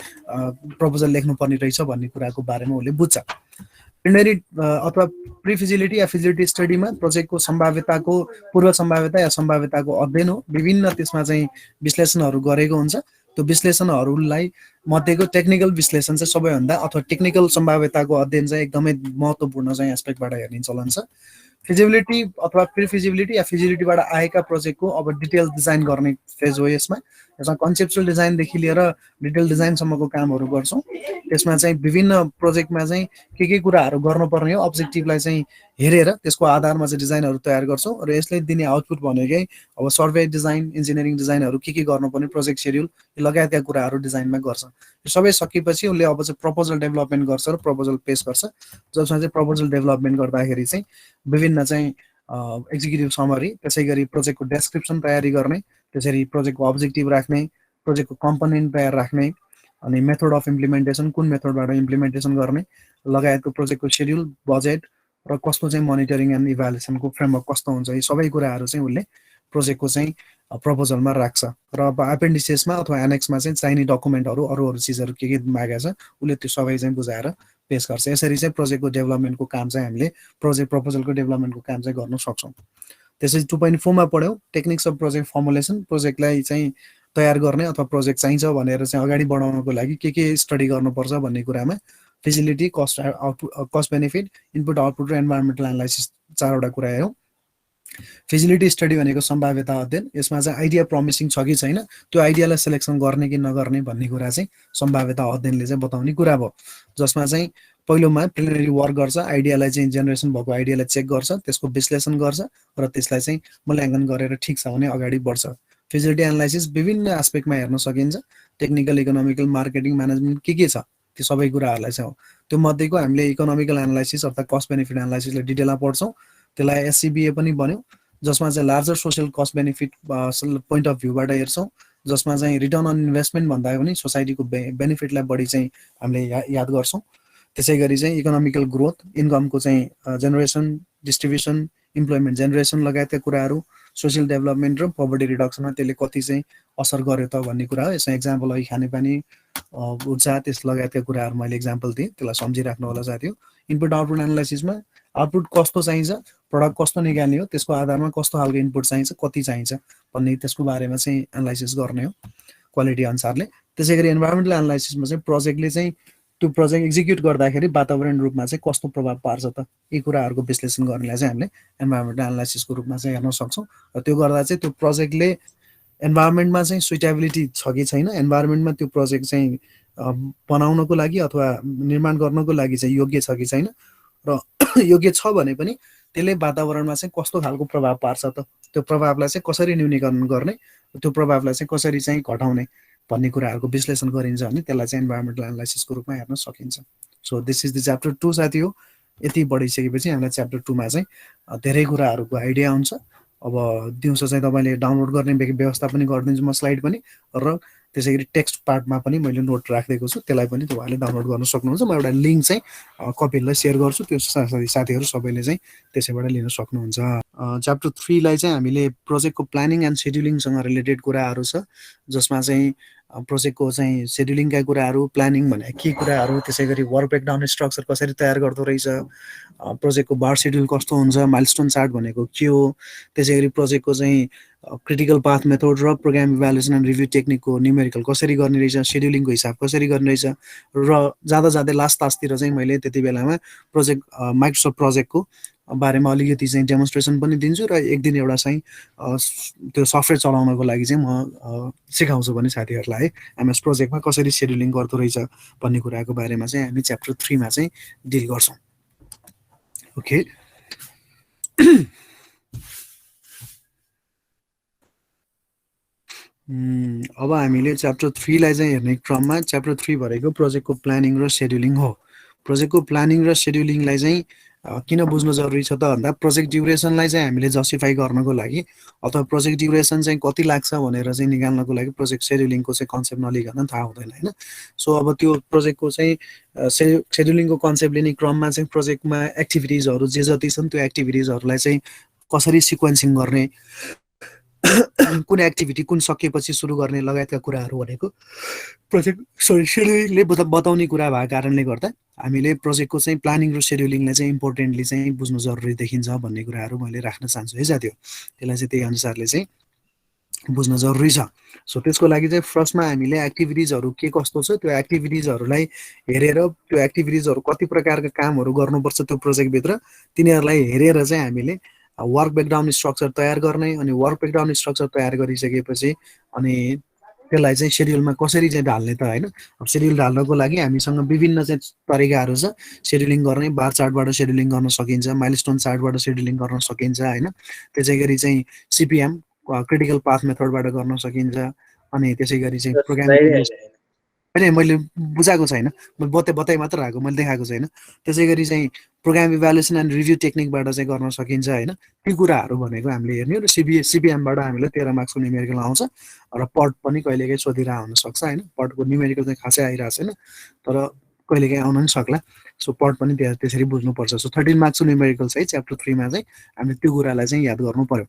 प्रपोजल लेख्नुपर्ने रहेछ भन्ने कुराको बारेमा उसले बुझ्छ। प्रिलिमिनरी अथवा प्रिफिजिबिलिटी या फिजिबिलिटी स्टडीमा प्रोजेक्टको सम्भाव्यताको, पूर्व सम्भाव्यता या सम्भाव्यताको अध्ययन हो। विभिन्न त्यसमा चाहिँ विश्लेषणहरू गरेको हुन्छ। त्यो विश्लेषणहरूलाई मध्येको टेक्निकल विश्लेषण चाहिँ सबैभन्दा, अथवा टेक्निकल सम्भाव्यताको अध्ययन चाहिँ एकदमै महत्त्वपूर्ण चाहिँ एस्पेक्टबाट हेर्ने चलन छ। फिजिबिलिटी अथवा प्रिफिजिबिलिटी या फिजिबिलिटीबाट आएका प्रोजेक्टको अब डिटेल डिजाइन गर्ने फेज हो। यसमा कन्सेप्चुअल डिजाइनदेखि लिएर डिटेल डिजाइनसम्मको कामहरू गर्छौँ। त्यसमा चाहिँ विभिन्न प्रोजेक्टमा चाहिँ के कुराहरू गर्नुपर्ने हो, अब्जेक्टिभलाई चाहिँ हेरेर त्यसको आधारमा चाहिँ डिजाइनहरू तयार गर्छौँ र यसले दिने आउटपुट भनेकै अब सर्वे डिजाइन, इन्जिनियरिङ डिजाइनहरू के गर्नुपर्ने, प्रोजेक्ट सेड्युल लगायतका कुराहरू डिजाइनमा गर्छ। यो सबै सकेपछि उसले अब चाहिँ प्रपोजल डेभलपमेन्ट गर्छ र प्रपोजल पेश गर्छ, जसमा चाहिँ प्रपोजल डेभलपमेन्ट गर्दाखेरि चाहिँ विभिन्न चाहिँ एक्जिक्युटिभ समरी, त्यसै गरी प्रोजेक्टको डेस्क्रिप्सन तयारी गर्ने, त्यसरी प्रोजेक्टको अब्जेक्टिभ राख्ने, प्रोजेक्टको कम्पोनेन्ट तयार राख्ने, अनि मेथड अफ इम्प्लिमेन्टेसन, कुन मेथडबाट इम्प्लिमेन्टेसन गर्ने लगायतको प्रोजेक्टको सेड्युल, बजेट र कस्तो चाहिँ मोनिटरिङ एन्ड इभ्यालुएसनको फ्रेमवर्क कस्तो हुन्छ, यी सबै कुराहरू चाहिँ उसले प्रोजेक्टको चाहिँ प्रपोजलमा राख्छ। र अब एपेन्डिसेसमा अथवा एनेक्समा चाहिँ चाहिने डकुमेन्टहरू, अरू चिजहरू के मागेको छ उसले त्यो सबै चाहिँ बुझाएर पेश गर्छ। यसरी चाहिँ प्रोजेक्टको डेभलपमेन्टको काम चाहिँ हामीले प्रोजेक्ट प्रपोजलको डेभलपमेन्टको काम चाहिँ गर्न सक्छौँ। त्यसपछि 2.4 मा पढ्यौँ टेक्निक्स अफ प्रोजेक्ट फर्मुलेसन, प्रोजेक्टलाई चाहिँ तयार गर्ने अथवा प्रोजेक्ट चाहिन्छ भनेर चाहिँ अगाडि बढाउनको लागि के स्टडी गर्नुपर्छ भन्ने कुरामा feasibility, cost benefit, input output र इन्भाइरोमेन्टल एनालाइसिस 4वटा कुरा हेरौँ। फिजिबिलिटी स्टडी भनेको सम्भाव्यता अध्ययन, यसमा चाहिँ आइडिया प्रमिसिङ छ कि छैन, त्यो आइडियालाई सिलेक्सन गर्ने कि नगर्ने भन्ने कुरा चाहिँ सम्भाव्यता अध्ययनले चाहिँ बताउने कुरा भयो, जसमा चाहिँ पहिलोमा प्रिलिमिनरी वर्क गर्छ, आइडियालाई चाहिँ जेनेरेसन भएको आइडियालाई चेक गर्छ, त्यसको विश्लेषण गर्छ र त्यसलाई चाहिँ मूल्याङ्कन गरेर ठिक छ भने अगाडि बढ्छ। फिजिबिलिटी एनालाइसिस विभिन्न एस्पेक्टमा हेर्न सकिन्छ, टेक्निकल, इकोनोमिकल, मार्केटिङ, म्यानेजमेन्ट के छ त्यो सबै कुराहरूलाई चाहिँ हो। त्यो मध्येको हामीले इकोनोमिकल एनालाइसिस अर्थात् कस्ट बेनिफिट एनालाइसिसलाई डिटेलमा पढ्छौँ, त्यसलाई एससिबिए पनि बन्यो, जसमा चाहिँ larger social cost benefit point of भ्यूबाट हेर्छौँ, जसमा चाहिँ रिटर्न अन इन्भेस्टमेन्ट भन्दा पनि सोसाइटीको बेनिफिटलाई बढी चाहिँ हामीले याद गर्छौँ। त्यसै गरी चाहिँ इकोनोमिकल ग्रोथ, इन्कमको चाहिँ जेनेरेसन, डिस्ट्रिब्युसन, इम्प्लोइमेन्ट जेनेरेसन लगायतका कुराहरू, सोसियल डेभलपमेन्ट र पोभर्टी रिडक्सनमा त्यसले कति चाहिँ असर गर्यो त भन्ने कुरा हो। यसमा इक्जाम्पल अघि खानेपानी, ऊर्जा, त्यस लगायतका कुराहरू मैले इक्जाम्पल दिएँ, त्यसलाई सम्झिराख्नु होला साथी हो। इनपुट आउटपुट एनालाइसिसमा आउटपुट कस्तो चाहिन्छ, प्रडक्ट कस्तो निकाल्ने हो, त्यसको आधारमा कस्तो खालको इनपुट चाहिन्छ, कति चाहिन्छ भन्ने त्यसको बारेमा चाहिँ एनालाइसिस गर्ने हो क्वालिटी अनुसारले। त्यसै गरी इन्भाइरोमेन्टल एनालाइसिसमा चाहिँ प्रोजेक्टले चाहिँ त्यो प्रोजेक्ट एक्जिक्युट गर्दाखेरि वातावरण रूपमा चाहिँ कस्तो प्रभाव पार्छ त, यी कुराहरूको विश्लेषण गर्नेलाई चाहिँ हामीले इन्भाइरोमेन्टल एनालाइसिसको रूपमा चाहिँ हेर्न सक्छौँ। र त्यो गर्दा चाहिँ त्यो प्रोजेक्टले इन्भाइरोमेन्टमा चाहिँ सुइटेबिलिटी छ कि छैन, इन्भाइरोमेन्टमा त्यो प्रोजेक्ट चाहिँ बनाउनको लागि अथवा निर्माण गर्नको लागि चाहिँ योग्य छ कि छैन, र योग्य छ भने पनि त्यसले वातावरणमा चाहिँ कस्तो खालको प्रभाव पार्छ त, त्यो प्रभावलाई चाहिँ कसरी न्यूनीकरण गर्ने, त्यो प्रभावलाई चाहिँ कसरी चाहिँ घटाउने भन्ने कुराहरूको विश्लेषण गरिन्छ भने त्यसलाई चाहिँ इन्भाइरोमेन्टल एनालाइसिसको रूपमा हेर्न सकिन्छ। So this is the chapter 2 साथी हो। यति बढिसकेपछि हामीलाई च्याप्टर 2 मा चाहिँ धेरै कुराहरूको आइडिया हुन्छ। अब दिउँसो चाहिँ तपाईँले डाउनलोड गर्ने व्यवस्था पनि गरिदिन्छु म, स्लाइड पनि, र त्यसै गरी टेक्स्ट पार्टमा पनि मैले नोट राखिदिएको छु, त्यसलाई पनि तपाईँहरूले डाउनलोड गर्न सक्नुहुन्छ। म एउटा लिङ्क चाहिँ कपिललाई सेयर गर्छु, त्यो साथीहरू सबैले चाहिँ त्यसैबाट लिन सक्नुहुन्छ। च्याप्टर 3 लाई चाहिँ हामीले प्रोजेक्टको प्लानिङ एन्ड सेड्युलिङसँग रिलेटेड कुराहरू छ, जसमा चाहिँ प्रोजेक्टको चाहिँ सेड्युलिङका कुराहरू, प्लानिङ भने के कुराहरू, त्यसै गरी वर्क ब्रेकडाउन स्ट्रक्चर कसरी तयार गर्दो रहेछ, प्रोजेक्टको बार सेड्युल कस्तो हुन्छ, माइलस्टोन चार्ट भनेको के हो, त्यसै गरी प्रोजेक्टको चाहिँ क्रिटिकल पाथ मेथड र प्रोग्राम इभ्यालुएसन एन्ड रिभ्यू टेक्निकको न्युमेरिकल कसरी गर्ने रहेछ, सेड्युलिङको हिसाब कसरी गर्ने रहेछ, र जाँदै लास्ट तासतिर चाहिँ मैले त्यति बेलामा प्रोजेक्ट माइक्रोसफ्ट प्रोजेक्टको बारेमा अलिकति चाहिँ डेमोन्स्ट्रेसन पनि दिन्छु, र एक दिन एउटा चाहिँ त्यो सफ्टवेयर चलाउनको लागि चाहिँ म सिकाउँछु भने साथीहरूलाई है, एमएस प्रोजेक्टमा कसरी सेड्युलिङ गर्दो रहेछ भन्ने कुराको बारेमा चाहिँ हामी च्याप्टर 3 मा चाहिँ डिल गर्छौँ। ओके, अब हामीले च्याप्टर 3 लाई चाहिँ हेर्ने क्रममा च्याप्टर 3 भनेको प्रोजेक्टको प्लानिङ र सेड्युलिङ हो। प्रोजेक्टको प्लानिङ र सेड्युलिङलाई चाहिँ किन बुझ्नु जरुरी छ त भन्दा प्रोजेक्ट ड्युरेसनलाई चाहिँ हामीले जस्टिफाई गर्नको लागि अथवा प्रोजेक्ट ड्युरेसन चाहिँ कति लाग्छ भनेर चाहिँ निकाल्नको लागि प्रोजेक्ट सेड्युलिङको चाहिँ कन्सेप्ट नलिकन थाहा हुँदैन हैन। सो अब त्यो प्रोजेक्टको चाहिँ सेड्युलिङको कन्सेप्टले नि क्रममा चाहिँ प्रोजेक्टमा एक्टिभिटिजहरू जे जति छन् त्यो एक्टिभिटिजहरूलाई चाहिँ कसरी सिक्वेन्सिङ गर्ने, कुन एक्टिभिटी कुन सकिएपछि सुरु गर्ने लगायतका कुराहरू भनेको प्रोजेक्ट सेड्युलिङले बताउने कुरा भएको कारणले गर्दा हामीले प्रोजेक्टको चाहिँ प्लानिङ र सेड्युलिङलाई चाहिँ इम्पोर्टेन्टली चाहिँ बुझ्नु जरुरी देखिन्छ भन्ने कुराहरू मैले राख्न चाहन्छु है साथीहरु। त्यसलाई चाहिँ त्यही अनुसारले चाहिँ बुझ्न जरुरी छ। सो त्यसको लागि चाहिँ फर्स्टमा हामीले एक्टिभिटिजहरू के कस्तो छ त्यो एक्टिभिटिजहरूलाई हेरेर त्यो एक्टिभिटिजहरू कति प्रकारका कामहरू गर्नुपर्छ त्यो प्रोजेक्टभित्र तिनीहरूलाई हेरेर चाहिँ हामीले वर्क ब्रेकडाउन स्ट्रक्चर तयार गर्ने अनि वर्क ब्रेकडाउन स्ट्रक्चर तयार गरिसकेपछि अनि त्यसलाई चाहिँ शेड्युलमा कसरी चाहिँ ढाल्ने त हैन। अब शेड्युल ढाल्नको लागि हामीसँग विभिन्न चाहिँ तरिकाहरू छ। शेड्युलिङ गर्ने बार चार्टबाट शेड्युलिङ गर्न सकिन्छ, माइलस्टोन चार्टबाट शेड्युलिङ गर्न सकिन्छ हैन। त्यसैगरी चाहिँ सीपीएम क्रिटिकल पाथ मेथडबाट गर्न सकिन्छ अनि त्यसैगरी चाहिँ प्रोग्रामिङ हैन मैले बुझाएको छैन, मैले बताइ मात्र राखेको, मैले देखाएको छैन। त्यसैगरी चाहिँ प्रोग्राम इभ्यालुएसन एन्ड रिभ्यू टेक्निकबाट चाहिँ गर्न सकिन्छ हैन। ती कुराहरू भनेको हामीले हेर्ने र सीपीएमबाट हामीले 13 मार्क्सको न्युमेरिकल आउँछ र पट पनि कहिलेकाहीँ सोधिरा हुन सक्छ हैन। पटको न्युमेरिकल चाहिँ खासै आइरा छैन तर कहिलेकाहीँ आउन नि सक्ला। सो पट पनि त्यसरी बुझ्नुपर्छ। सो 13 मार्क्सको न्युमेरिकल चाहिँ च्याप्टर 3 मा चाहिँ हामीले त्यो कुरालाई चाहिँ याद गर्नु पर्यो।